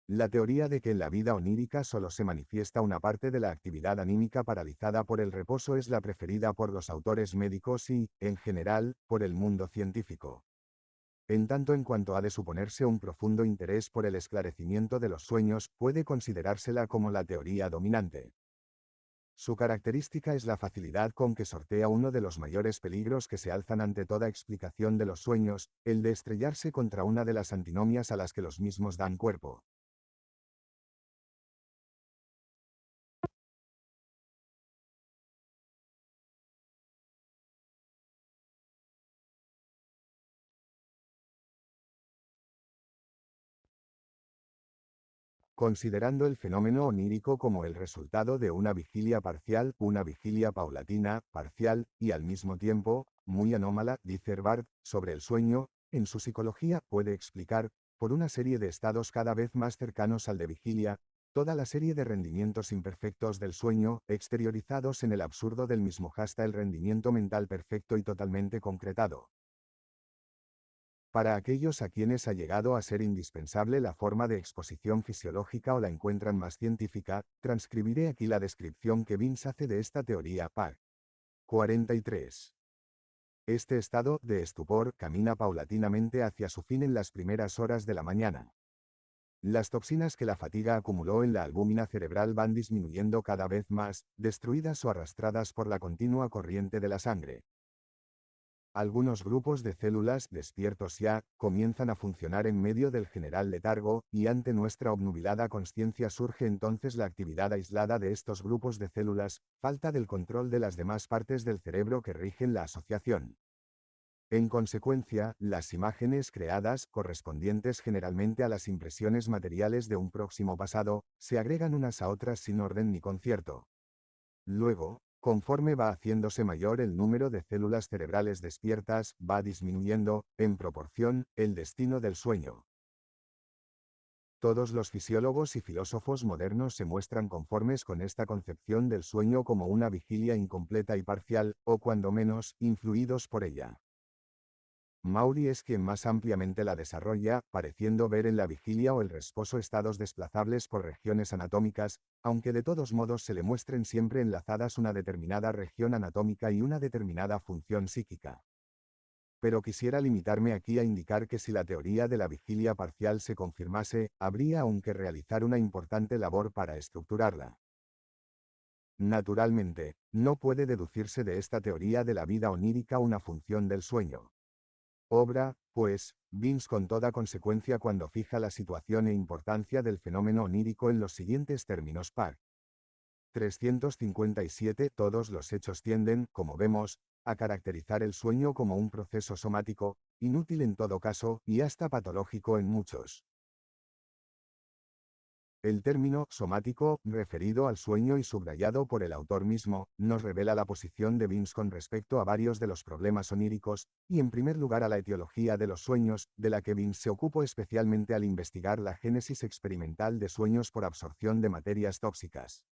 La teoría de que en la vida onírica solo se manifiesta una parte de la actividad anímica paralizada por el reposo es la preferida por los autores médicos y, en general, por el mundo científico. En tanto en cuanto ha de suponerse un profundo interés por el esclarecimiento de los sueños, puede considerársela como la teoría dominante. Su característica es la facilidad con que sortea uno de los mayores peligros que se alzan ante toda explicación de los sueños, el de estrellarse contra una de las antinomias a las que los mismos dan cuerpo. Considerando el fenómeno onírico como el resultado de una vigilia parcial, una vigilia paulatina, parcial, y al mismo tiempo, muy anómala, dice Barth, sobre el sueño, en su psicología puede explicar, por una serie de estados cada vez más cercanos al de vigilia, toda la serie de rendimientos imperfectos del sueño, exteriorizados en el absurdo del mismo hasta el rendimiento mental perfecto y totalmente concretado. Para aquellos a quienes ha llegado a ser indispensable la forma de exposición fisiológica o la encuentran más científica, transcribiré aquí la descripción que Vince hace de esta teoría PAC. 43. Este estado de estupor camina paulatinamente hacia su fin en las primeras horas de la mañana. Las toxinas que la fatiga acumuló en la albúmina cerebral van disminuyendo cada vez más, destruidas o arrastradas por la continua corriente de la sangre. Algunos grupos de células despiertos ya comienzan a funcionar en medio del general letargo, y ante nuestra obnubilada conciencia surge entonces la actividad aislada de estos grupos de células, falta del control de las demás partes del cerebro que rigen la asociación. En consecuencia, las imágenes creadas, correspondientes generalmente a las impresiones materiales de un próximo pasado, se agregan unas a otras sin orden ni concierto. Luego, conforme va haciéndose mayor el número de células cerebrales despiertas, va disminuyendo, en proporción, el destino del sueño. Todos los fisiólogos y filósofos modernos se muestran conformes con esta concepción del sueño como una vigilia incompleta y parcial, o cuando menos, influidos por ella. Maury es quien más ampliamente la desarrolla, pareciendo ver en la vigilia o el reposo estados desplazables por regiones anatómicas, aunque de todos modos se le muestren siempre enlazadas una determinada región anatómica y una determinada función psíquica. Pero quisiera limitarme aquí a indicar que si la teoría de la vigilia parcial se confirmase, habría aún que realizar una importante labor para estructurarla. Naturalmente, no puede deducirse de esta teoría de la vida onírica una función del sueño. Obra, pues, Vince con toda consecuencia cuando fija la situación e importancia del fenómeno onírico en los siguientes términos PAC. 357. Todos los hechos tienden, como vemos, a caracterizar el sueño como un proceso somático, inútil en todo caso, y hasta patológico en muchos. El término somático, referido al sueño y subrayado por el autor mismo, nos revela la posición de Vince con respecto a varios de los problemas oníricos, y en primer lugar a la etiología de los sueños, de la que Vince se ocupó especialmente al investigar la génesis experimental de sueños por absorción de materias tóxicas.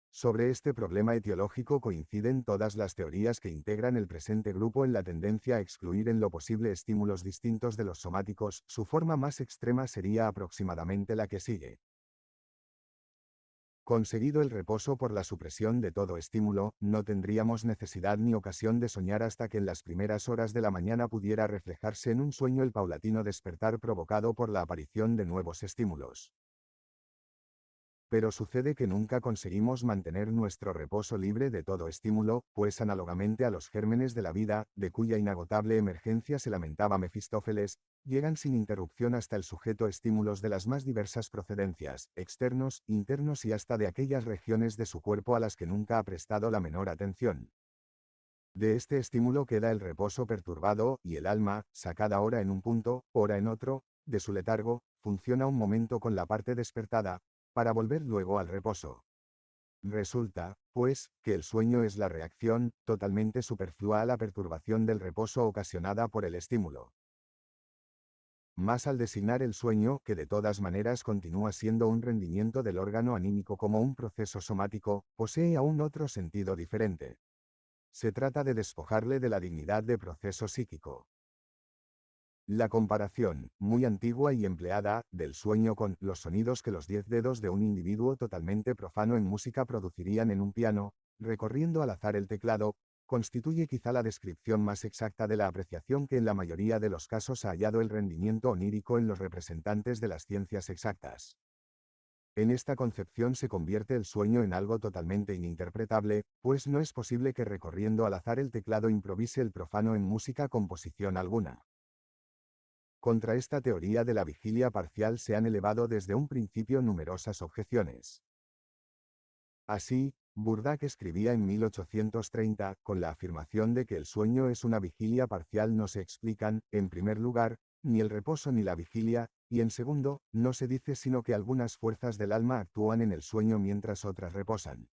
Sobre este problema etiológico coinciden todas las teorías que integran el presente grupo en la tendencia a excluir en lo posible estímulos distintos de los somáticos. Su forma más extrema sería aproximadamente la que sigue. Conseguido el reposo por la supresión de todo estímulo, no tendríamos necesidad ni ocasión de soñar hasta que en las primeras horas de la mañana pudiera reflejarse en un sueño el paulatino despertar provocado por la aparición de nuevos estímulos. Pero sucede que nunca conseguimos mantener nuestro reposo libre de todo estímulo, pues análogamente a los gérmenes de la vida, de cuya inagotable emergencia se lamentaba Mefistófeles, llegan sin interrupción hasta el sujeto estímulos de las más diversas procedencias, externos, internos y hasta de aquellas regiones de su cuerpo a las que nunca ha prestado la menor atención. De este estímulo queda el reposo perturbado, y el alma, sacada ora en un punto, ora en otro, de su letargo, funciona un momento con la parte despertada, para volver luego al reposo. Resulta, pues, que el sueño es la reacción, totalmente superflua a la perturbación del reposo ocasionada por el estímulo. Más al designar el sueño, que de todas maneras continúa siendo un rendimiento del órgano anímico como un proceso somático, posee aún otro sentido diferente. Se trata de despojarle de la dignidad de proceso psíquico. La comparación, muy antigua y empleada, del sueño con los sonidos que los 10 dedos de un individuo totalmente profano en música producirían en un piano, recorriendo al azar el teclado, constituye quizá la descripción más exacta de la apreciación que en la mayoría de los casos ha hallado el rendimiento onírico en los representantes de las ciencias exactas. En esta concepción se convierte el sueño en algo totalmente ininterpretable, pues no es posible que recorriendo al azar el teclado improvise el profano en música composición alguna. Contra esta teoría de la vigilia parcial se han elevado desde un principio numerosas objeciones. Así, Burdak escribía en 1830, con la afirmación de que el sueño es una vigilia parcial no se explican, en primer lugar, ni el reposo ni la vigilia, y en segundo, no se dice sino que algunas fuerzas del alma actúan en el sueño mientras otras reposan.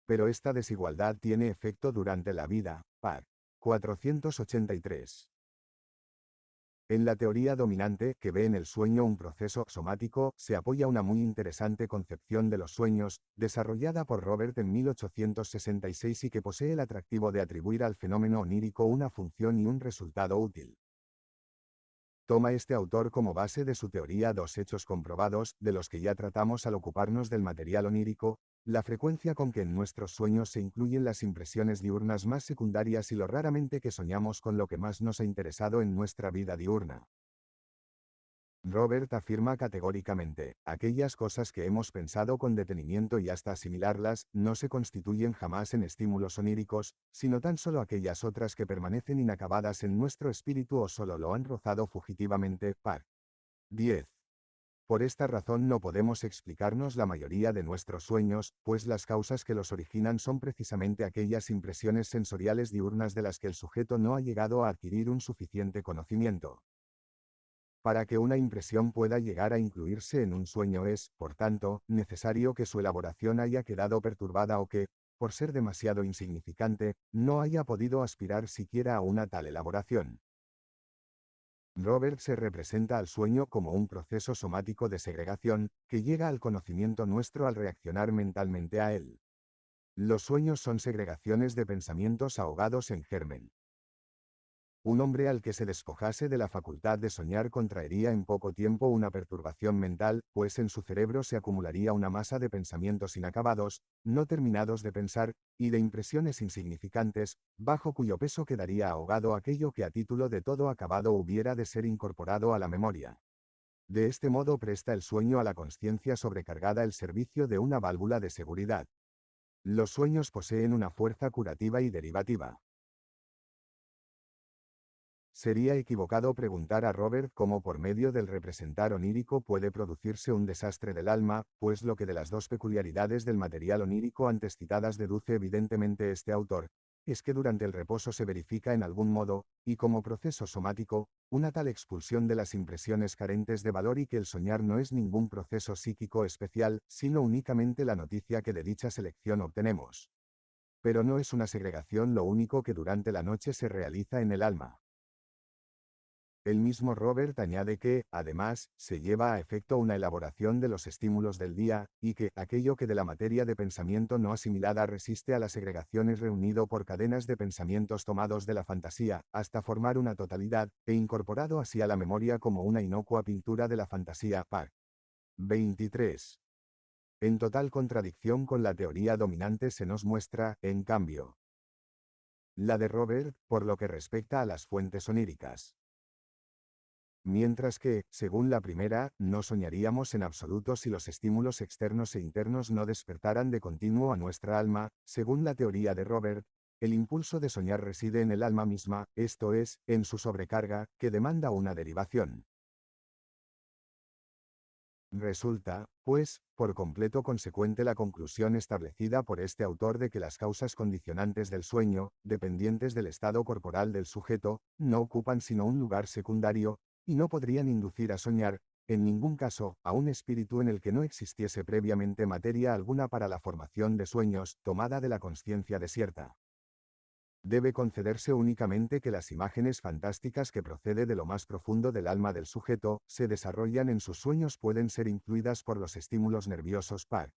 Pero esta desigualdad tiene efecto durante la vida, par. 483. En la teoría dominante, que ve en el sueño un proceso somático, se apoya una muy interesante concepción de los sueños, desarrollada por Robert en 1866 y que posee el atractivo de atribuir al fenómeno onírico una función y un resultado útil. Toma este autor como base de su teoría dos hechos comprobados, de los que ya tratamos al ocuparnos del material onírico, la frecuencia con que en nuestros sueños se incluyen las impresiones diurnas más secundarias y lo raramente que soñamos con lo que más nos ha interesado en nuestra vida diurna. Robert afirma categóricamente, aquellas cosas que hemos pensado con detenimiento y hasta asimilarlas, no se constituyen jamás en estímulos oníricos, sino tan solo aquellas otras que permanecen inacabadas en nuestro espíritu o solo lo han rozado fugitivamente. Par. 10. Por esta razón no podemos explicarnos la mayoría de nuestros sueños, pues las causas que los originan son precisamente aquellas impresiones sensoriales diurnas de las que el sujeto no ha llegado a adquirir un suficiente conocimiento. Para que una impresión pueda llegar a incluirse en un sueño es, por tanto, necesario que su elaboración haya quedado perturbada o que, por ser demasiado insignificante, no haya podido aspirar siquiera a una tal elaboración. Robert se representa al sueño como un proceso somático de segregación, que llega al conocimiento nuestro al reaccionar mentalmente a él. Los sueños son segregaciones de pensamientos ahogados en germen. Un hombre al que se despojase de la facultad de soñar contraería en poco tiempo una perturbación mental, pues en su cerebro se acumularía una masa de pensamientos inacabados, no terminados de pensar, y de impresiones insignificantes, bajo cuyo peso quedaría ahogado aquello que a título de todo acabado hubiera de ser incorporado a la memoria. De este modo presta el sueño a la consciencia sobrecargada el servicio de una válvula de seguridad. Los sueños poseen una fuerza curativa y derivativa. Sería equivocado preguntar a Robert cómo por medio del representar onírico puede producirse un desastre del alma, pues lo que de las dos peculiaridades del material onírico antes citadas deduce evidentemente este autor, es que durante el reposo se verifica en algún modo, y como proceso somático, una tal expulsión de las impresiones carentes de valor y que el soñar no es ningún proceso psíquico especial, sino únicamente la noticia que de dicha selección obtenemos. Pero no es una segregación lo único que durante la noche se realiza en el alma. El mismo Robert añade que, además, se lleva a efecto una elaboración de los estímulos del día, y que aquello que de la materia de pensamiento no asimilada resiste a la segregación es reunido por cadenas de pensamientos tomados de la fantasía, hasta formar una totalidad, e incorporado así a la memoria como una inocua pintura de la fantasía. Pag. 23. En total contradicción con la teoría dominante se nos muestra, en cambio, la de Robert, por lo que respecta a las fuentes oníricas. Mientras que, según la primera, no soñaríamos en absoluto si los estímulos externos e internos no despertaran de continuo a nuestra alma, según la teoría de Robert, el impulso de soñar reside en el alma misma, esto es, en su sobrecarga, que demanda una derivación. Resulta, pues, por completo consecuente la conclusión establecida por este autor de que las causas condicionantes del sueño, dependientes del estado corporal del sujeto, no ocupan sino un lugar secundario, y no podrían inducir a soñar, en ningún caso, a un espíritu en el que no existiese previamente materia alguna para la formación de sueños, tomada de la consciencia desierta. Debe concederse únicamente que las imágenes fantásticas que procede de lo más profundo del alma del sujeto, se desarrollan en sus sueños pueden ser influidas por los estímulos nerviosos. Pag.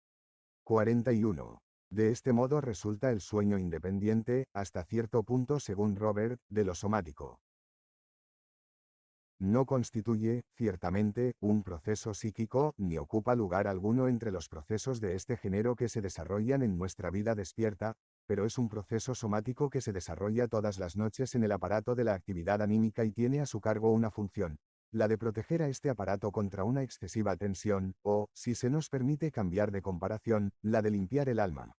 41. De este modo resulta el sueño independiente, hasta cierto punto según Robert, de lo somático. No constituye, ciertamente, un proceso psíquico, ni ocupa lugar alguno entre los procesos de este género que se desarrollan en nuestra vida despierta, pero es un proceso somático que se desarrolla todas las noches en el aparato de la actividad anímica y tiene a su cargo una función, la de proteger a este aparato contra una excesiva tensión, o, si se nos permite cambiar de comparación, la de limpiar el alma.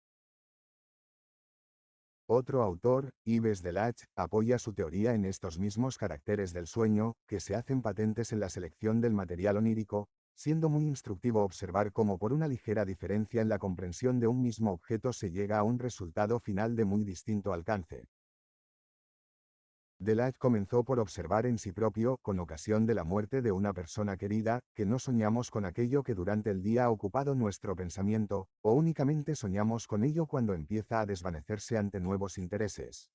Otro autor, Yves Delage, apoya su teoría en estos mismos caracteres del sueño, que se hacen patentes en la selección del material onírico, siendo muy instructivo observar cómo por una ligera diferencia en la comprensión de un mismo objeto se llega a un resultado final de muy distinto alcance. Delage comenzó por observar en sí propio, con ocasión de la muerte de una persona querida, que no soñamos con aquello que durante el día ha ocupado nuestro pensamiento, o únicamente soñamos con ello cuando empieza a desvanecerse ante nuevos intereses.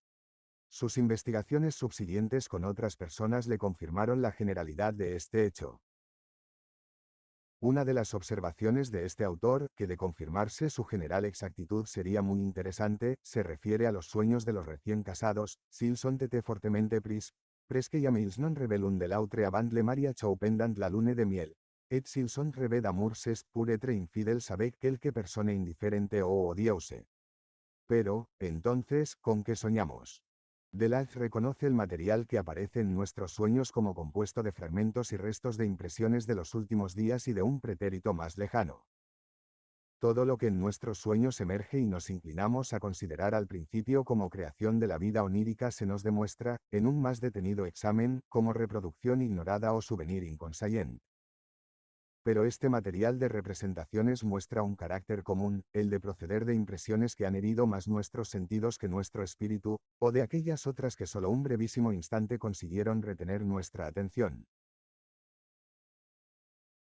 Sus investigaciones subsiguientes con otras personas le confirmaron la generalidad de este hecho. Una de las observaciones de este autor, que de confirmarse su general exactitud sería muy interesante, se refiere a los sueños de los recién casados. S'ils sont été fortement pris, presque jamais non revelun de l'autre avant le mariage ou pendant la lune de miel. Et s'ils sont revés d'amour c'est pour être infidèles avec quelque personne indiferente o odiose. Pero, entonces, ¿con qué soñamos? Delage reconoce el material que aparece en nuestros sueños como compuesto de fragmentos y restos de impresiones de los últimos días y de un pretérito más lejano. Todo lo que en nuestros sueños emerge y nos inclinamos a considerar al principio como creación de la vida onírica se nos demuestra, en un más detenido examen, como reproducción ignorada o souvenir inconscient. Pero este material de representaciones muestra un carácter común, el de proceder de impresiones que han herido más nuestros sentidos que nuestro espíritu, o de aquellas otras que solo un brevísimo instante consiguieron retener nuestra atención.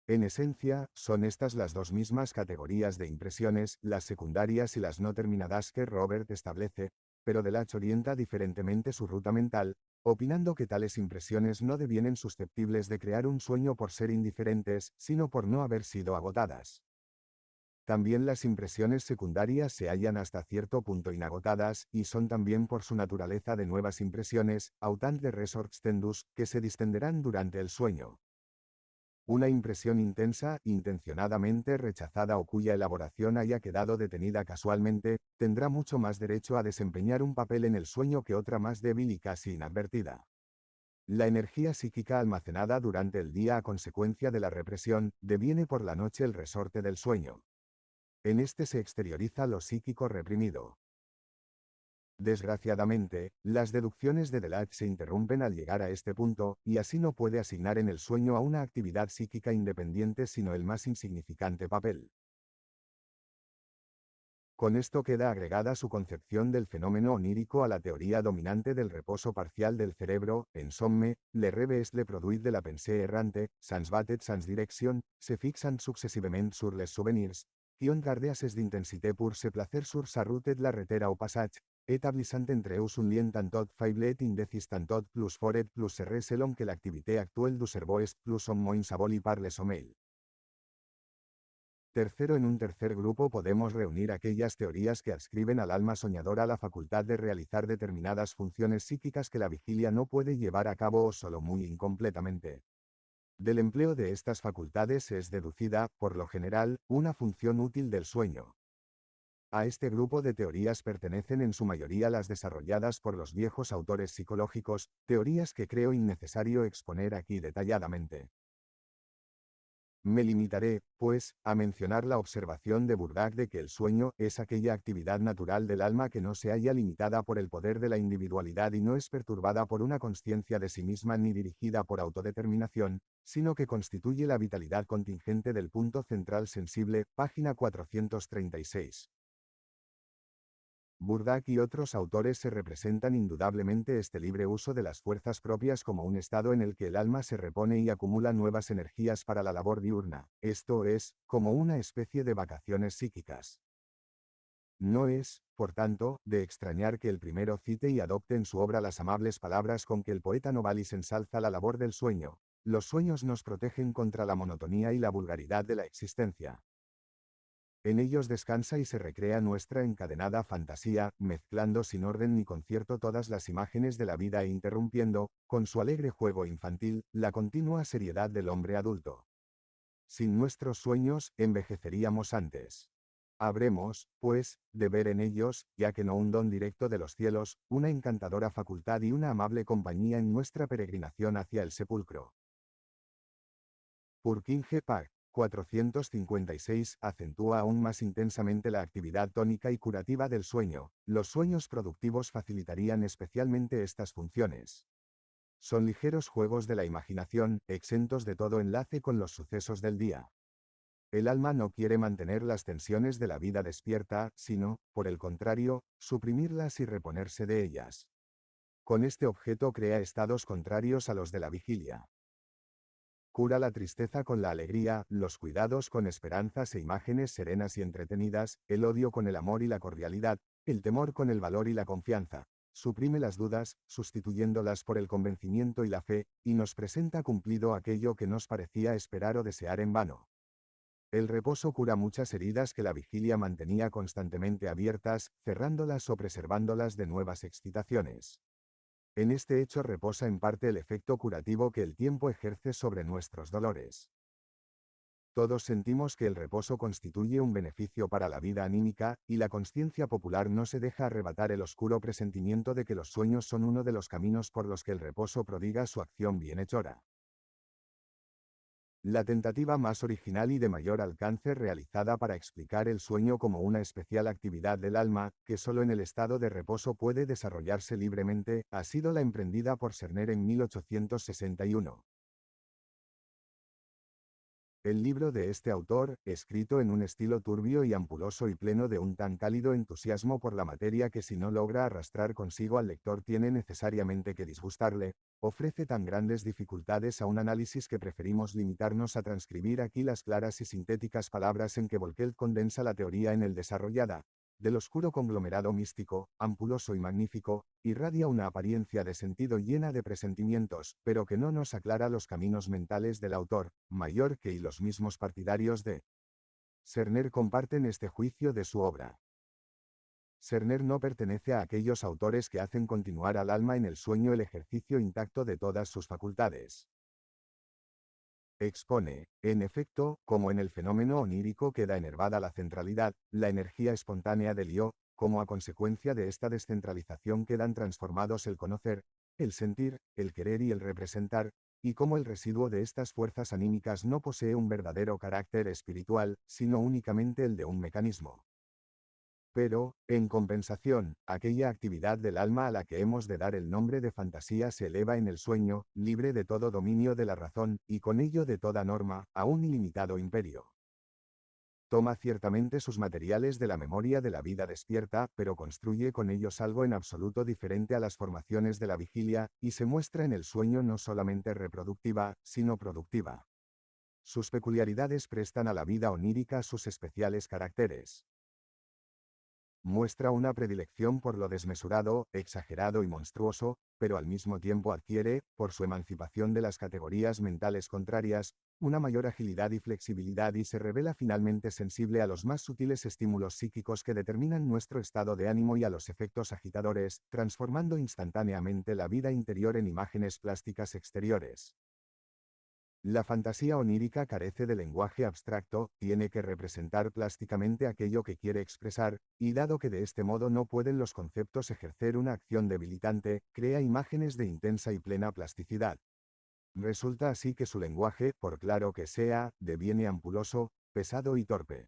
En esencia, son estas las dos mismas categorías de impresiones, las secundarias y las no terminadas que Robert establece, pero Delage orienta diferentemente su ruta mental, opinando que tales impresiones no devienen susceptibles de crear un sueño por ser indiferentes, sino por no haber sido agotadas. También las impresiones secundarias se hallan hasta cierto punto inagotadas, y son también por su naturaleza de nuevas impresiones, autant de resorts tendus, que se distenderán durante el sueño. Una impresión intensa, intencionadamente rechazada o cuya elaboración haya quedado detenida casualmente, tendrá mucho más derecho a desempeñar un papel en el sueño que otra más débil y casi inadvertida. La energía psíquica almacenada durante el día a consecuencia de la represión, deviene por la noche el resorte del sueño. En este se exterioriza lo psíquico reprimido. Desgraciadamente, las deducciones de Delage se interrumpen al llegar a este punto, y así no puede asignar en el sueño a una actividad psíquica independiente sino el más insignificante papel. Con esto queda agregada su concepción del fenómeno onírico a la teoría dominante del reposo parcial del cerebro. En somme, le rêve est le produit de la pensée errante, sans batet sans direction, se fixant successivament sur les souvenirs, qui ont gardé assez d'intensité pour se placer sur sa route et la retera au passage, établissant entre eux un lien tantôt faible et indécis tantôt plus fort et plus serré selon que l'activité actuelle du cerveau est plus ou moins aboli par le sommeil. Tercero, en un tercer grupo podemos reunir aquellas teorías que adscriben al alma soñadora la facultad de realizar determinadas funciones psíquicas que la vigilia no puede llevar a cabo o solo muy incompletamente. Del empleo de estas facultades es deducida, por lo general, una función útil del sueño. A este grupo de teorías pertenecen en su mayoría las desarrolladas por los viejos autores psicológicos, teorías que creo innecesario exponer aquí detalladamente. Me limitaré, pues, a mencionar la observación de Burdack de que el sueño es aquella actividad natural del alma que no se halla limitada por el poder de la individualidad y no es perturbada por una conciencia de sí misma ni dirigida por autodeterminación, sino que constituye la vitalidad contingente del punto central sensible, página 436. Burdack y otros autores se representan indudablemente este libre uso de las fuerzas propias como un estado en el que el alma se repone y acumula nuevas energías para la labor diurna, esto es, como una especie de vacaciones psíquicas. No es, por tanto, de extrañar que el primero cite y adopte en su obra las amables palabras con que el poeta Novalis ensalza la labor del sueño. Los sueños nos protegen contra la monotonía y la vulgaridad de la existencia. En ellos descansa y se recrea nuestra encadenada fantasía, mezclando sin orden ni concierto todas las imágenes de la vida e interrumpiendo, con su alegre juego infantil, la continua seriedad del hombre adulto. Sin nuestros sueños, envejeceríamos antes. Habremos, pues, de ver en ellos, ya que no un don directo de los cielos, una encantadora facultad y una amable compañía en nuestra peregrinación hacia el sepulcro. Purkinje Park. 456 acentúa aún más intensamente la actividad tónica y curativa del sueño. Los sueños productivos facilitarían especialmente estas funciones. Son ligeros juegos de la imaginación, exentos de todo enlace con los sucesos del día. El alma no quiere mantener las tensiones de la vida despierta, sino, por el contrario, suprimirlas y reponerse de ellas. Con este objeto crea estados contrarios a los de la vigilia. Cura la tristeza con la alegría, los cuidados con esperanzas e imágenes serenas y entretenidas, el odio con el amor y la cordialidad, el temor con el valor y la confianza. Suprime las dudas, sustituyéndolas por el convencimiento y la fe, y nos presenta cumplido aquello que nos parecía esperar o desear en vano. El reposo cura muchas heridas que la vigilia mantenía constantemente abiertas, cerrándolas o preservándolas de nuevas excitaciones. En este hecho reposa en parte el efecto curativo que el tiempo ejerce sobre nuestros dolores. Todos sentimos que el reposo constituye un beneficio para la vida anímica, y la conciencia popular no se deja arrebatar el oscuro presentimiento de que los sueños son uno de los caminos por los que el reposo prodiga su acción bienhechora. La tentativa más original y de mayor alcance realizada para explicar el sueño como una especial actividad del alma, que solo en el estado de reposo puede desarrollarse libremente, ha sido la emprendida por Cerner en 1861. El libro de este autor, escrito en un estilo turbio y ampuloso y pleno de un tan cálido entusiasmo por la materia que si no logra arrastrar consigo al lector tiene necesariamente que disgustarle, ofrece tan grandes dificultades a un análisis que preferimos limitarnos a transcribir aquí las claras y sintéticas palabras en que Volkel condensa la teoría en el desarrollada. Del oscuro conglomerado místico, ampuloso y magnífico, irradia una apariencia de sentido llena de presentimientos, pero que no nos aclara los caminos mentales del autor, mayor que y los mismos partidarios de Cerner comparten este juicio de su obra. Cerner no pertenece a aquellos autores que hacen continuar al alma en el sueño el ejercicio intacto de todas sus facultades. Expone, en efecto, como en el fenómeno onírico queda enervada la centralidad, la energía espontánea del yo, como a consecuencia de esta descentralización quedan transformados el conocer, el sentir, el querer y el representar, y como el residuo de estas fuerzas anímicas no posee un verdadero carácter espiritual, sino únicamente el de un mecanismo. Pero, en compensación, aquella actividad del alma a la que hemos de dar el nombre de fantasía se eleva en el sueño, libre de todo dominio de la razón, y con ello de toda norma, a un ilimitado imperio. Toma ciertamente sus materiales de la memoria de la vida despierta, pero construye con ellos algo en absoluto diferente a las formaciones de la vigilia, y se muestra en el sueño no solamente reproductiva, sino productiva. Sus peculiaridades prestan a la vida onírica sus especiales caracteres. Muestra una predilección por lo desmesurado, exagerado y monstruoso, pero al mismo tiempo adquiere, por su emancipación de las categorías mentales contrarias, una mayor agilidad y flexibilidad y se revela finalmente sensible a los más sutiles estímulos psíquicos que determinan nuestro estado de ánimo y a los efectos agitadores, transformando instantáneamente la vida interior en imágenes plásticas exteriores. La fantasía onírica carece de lenguaje abstracto, tiene que representar plásticamente aquello que quiere expresar, y dado que de este modo no pueden los conceptos ejercer una acción debilitante, crea imágenes de intensa y plena plasticidad. Resulta así que su lenguaje, por claro que sea, deviene ampuloso, pesado y torpe.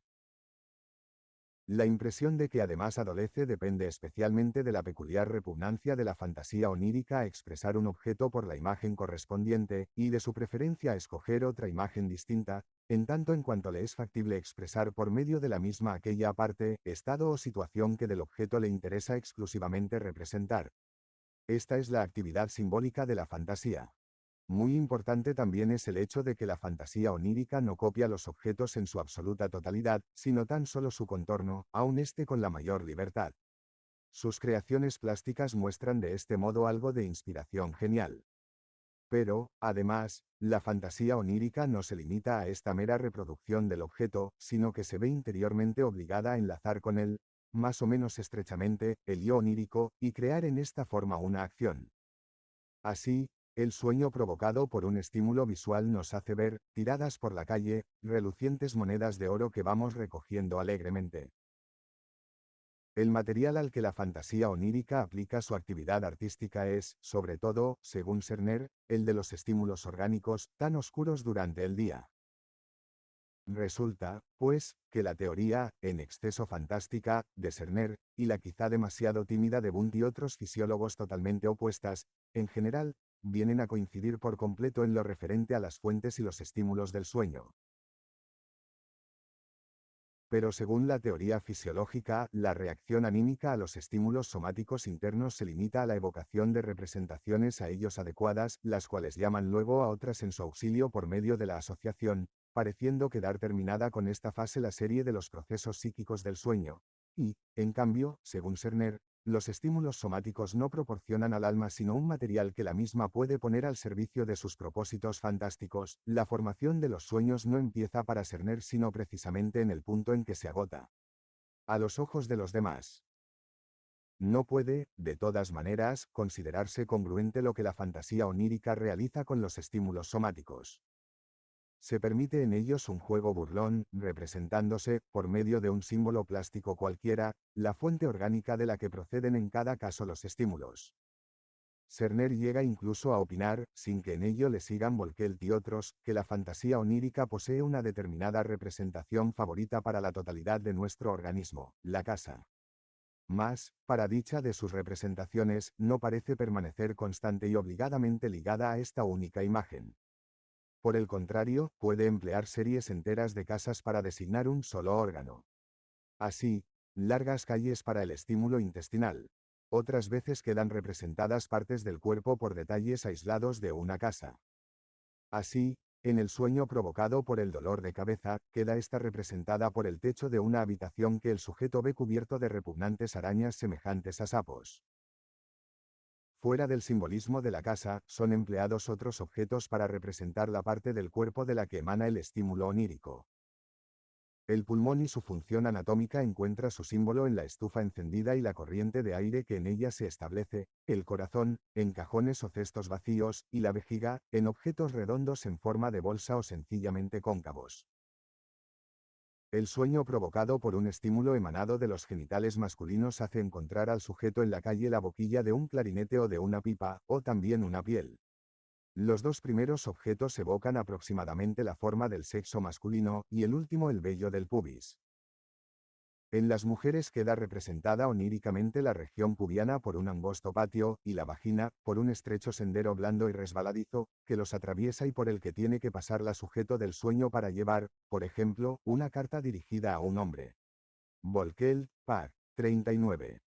La impresión de que además adolece depende especialmente de la peculiar repugnancia de la fantasía onírica a expresar un objeto por la imagen correspondiente, y de su preferencia a escoger otra imagen distinta, en tanto en cuanto le es factible expresar por medio de la misma aquella parte, estado o situación que del objeto le interesa exclusivamente representar. Esta es la actividad simbólica de la fantasía. Muy importante también es el hecho de que la fantasía onírica no copia los objetos en su absoluta totalidad, sino tan solo su contorno, aun este con la mayor libertad. Sus creaciones plásticas muestran de este modo algo de inspiración genial. Pero, además, la fantasía onírica no se limita a esta mera reproducción del objeto, sino que se ve interiormente obligada a enlazar con él, más o menos estrechamente, el yo onírico, y crear en esta forma una acción. Así, el sueño provocado por un estímulo visual nos hace ver, tiradas por la calle, relucientes monedas de oro que vamos recogiendo alegremente. El material al que la fantasía onírica aplica su actividad artística es, sobre todo, según Cerner, el de los estímulos orgánicos, tan oscuros durante el día. Resulta, pues, que la teoría, en exceso fantástica, de Cerner, y la quizá demasiado tímida de Wundt y otros fisiólogos totalmente opuestas, en general, vienen a coincidir por completo en lo referente a las fuentes y los estímulos del sueño. Pero según la teoría fisiológica, la reacción anímica a los estímulos somáticos internos se limita a la evocación de representaciones a ellos adecuadas, las cuales llaman luego a otras en su auxilio por medio de la asociación, pareciendo quedar terminada con esta fase la serie de los procesos psíquicos del sueño. Y, en cambio, según Cerner, los estímulos somáticos no proporcionan al alma sino un material que la misma puede poner al servicio de sus propósitos fantásticos. La formación de los sueños no empieza para Cerner sino precisamente en el punto en que se agota. A los ojos de los demás. No puede, de todas maneras, considerarse congruente lo que la fantasía onírica realiza con los estímulos somáticos. Se permite en ellos un juego burlón, representándose, por medio de un símbolo plástico cualquiera, la fuente orgánica de la que proceden en cada caso los estímulos. Cerner llega incluso a opinar, sin que en ello le sigan Volkelt y otros, que la fantasía onírica posee una determinada representación favorita para la totalidad de nuestro organismo, la casa. Mas, para dicha de sus representaciones, no parece permanecer constante y obligadamente ligada a esta única imagen. Por el contrario, puede emplear series enteras de casas para designar un solo órgano. Así, largas calles para el estímulo intestinal. Otras veces quedan representadas partes del cuerpo por detalles aislados de una casa. Así, en el sueño provocado por el dolor de cabeza, queda esta representada por el techo de una habitación que el sujeto ve cubierto de repugnantes arañas semejantes a sapos. Fuera del simbolismo de la casa, son empleados otros objetos para representar la parte del cuerpo de la que emana el estímulo onírico. El pulmón y su función anatómica encuentra su símbolo en la estufa encendida y la corriente de aire que en ella se establece, el corazón, en cajones o cestos vacíos, y la vejiga, en objetos redondos en forma de bolsa o sencillamente cóncavos. El sueño provocado por un estímulo emanado de los genitales masculinos hace encontrar al sujeto en la calle la boquilla de un clarinete o de una pipa, o también una piel. Los dos primeros objetos evocan aproximadamente la forma del sexo masculino, y el último el vello del pubis. En las mujeres queda representada oníricamente la región pubiana por un angosto patio, y la vagina, por un estrecho sendero blando y resbaladizo, que los atraviesa y por el que tiene que pasar la sujeto del sueño para llevar, por ejemplo, una carta dirigida a un hombre. Volkel, par. 39.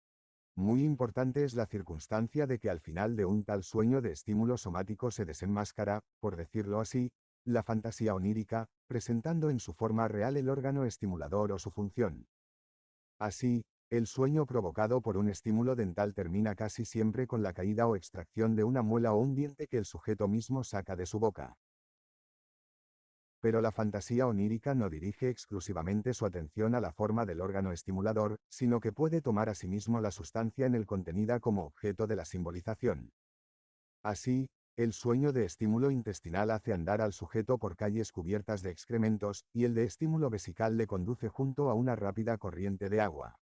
Muy importante es la circunstancia de que al final de un tal sueño de estímulo somático se desenmascara, por decirlo así, la fantasía onírica, presentando en su forma real el órgano estimulador o su función. Así, el sueño provocado por un estímulo dental termina casi siempre con la caída o extracción de una muela o un diente que el sujeto mismo saca de su boca. Pero la fantasía onírica no dirige exclusivamente su atención a la forma del órgano estimulador, sino que puede tomar asimismo la sustancia en él contenida como objeto de la simbolización. Así, el sueño de estímulo intestinal hace andar al sujeto por calles cubiertas de excrementos, y el de estímulo vesical le conduce junto a una rápida corriente de agua.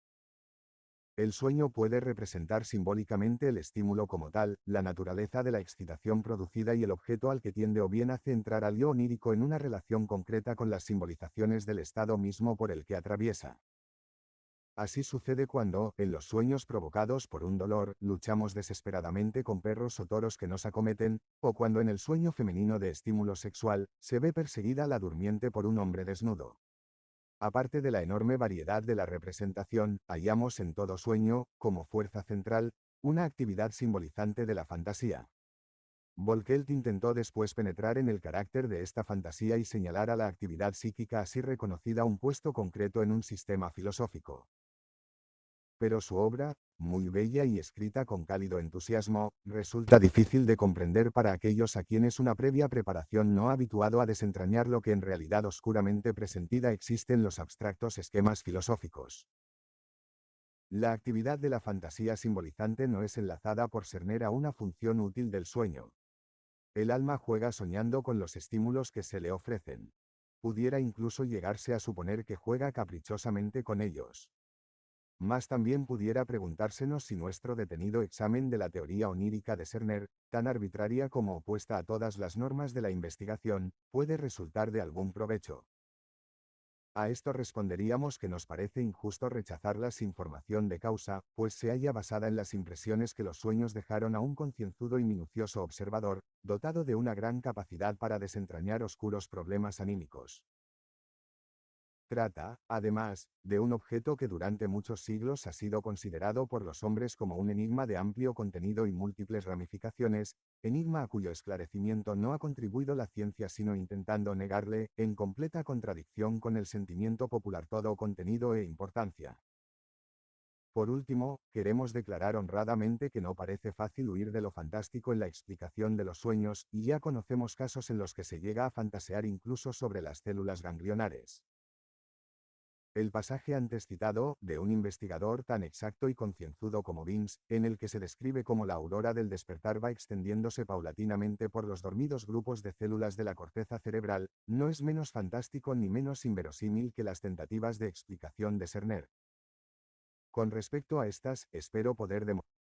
El sueño puede representar simbólicamente el estímulo como tal, la naturaleza de la excitación producida y el objeto al que tiende o bien hace entrar al yo onírico en una relación concreta con las simbolizaciones del estado mismo por el que atraviesa. Así sucede cuando, en los sueños provocados por un dolor, luchamos desesperadamente con perros o toros que nos acometen, o cuando en el sueño femenino de estímulo sexual, se ve perseguida la durmiente por un hombre desnudo. Aparte de la enorme variedad de la representación, hallamos en todo sueño, como fuerza central, una actividad simbolizante de la fantasía. Volkelt intentó después penetrar en el carácter de esta fantasía y señalar a la actividad psíquica así reconocida un puesto concreto en un sistema filosófico. Pero su obra, muy bella y escrita con cálido entusiasmo, resulta difícil de comprender para aquellos a quienes una previa preparación no ha habituado a desentrañar lo que en realidad oscuramente presentida existe en los abstractos esquemas filosóficos. La actividad de la fantasía simbolizante no es enlazada por Serner a una función útil del sueño. El alma juega soñando con los estímulos que se le ofrecen. Pudiera incluso llegarse a suponer que juega caprichosamente con ellos. Mas también pudiera preguntársenos si nuestro detenido examen de la teoría onírica de Serner, tan arbitraria como opuesta a todas las normas de la investigación, puede resultar de algún provecho. A esto responderíamos que nos parece injusto rechazarla sin formación de causa, pues se halla basada en las impresiones que los sueños dejaron a un concienzudo y minucioso observador, dotado de una gran capacidad para desentrañar oscuros problemas anímicos. Trata, además, de un objeto que durante muchos siglos ha sido considerado por los hombres como un enigma de amplio contenido y múltiples ramificaciones, enigma a cuyo esclarecimiento no ha contribuido la ciencia sino intentando negarle, en completa contradicción con el sentimiento popular todo contenido e importancia. Por último, queremos declarar honradamente que no parece fácil huir de lo fantástico en la explicación de los sueños, y ya conocemos casos en los que se llega a fantasear incluso sobre las células ganglionares. El pasaje antes citado, de un investigador tan exacto y concienzudo como Vince, en el que se describe cómo la aurora del despertar va extendiéndose paulatinamente por los dormidos grupos de células de la corteza cerebral, no es menos fantástico ni menos inverosímil que las tentativas de explicación de Serner. Con respecto a estas, espero poder demostrar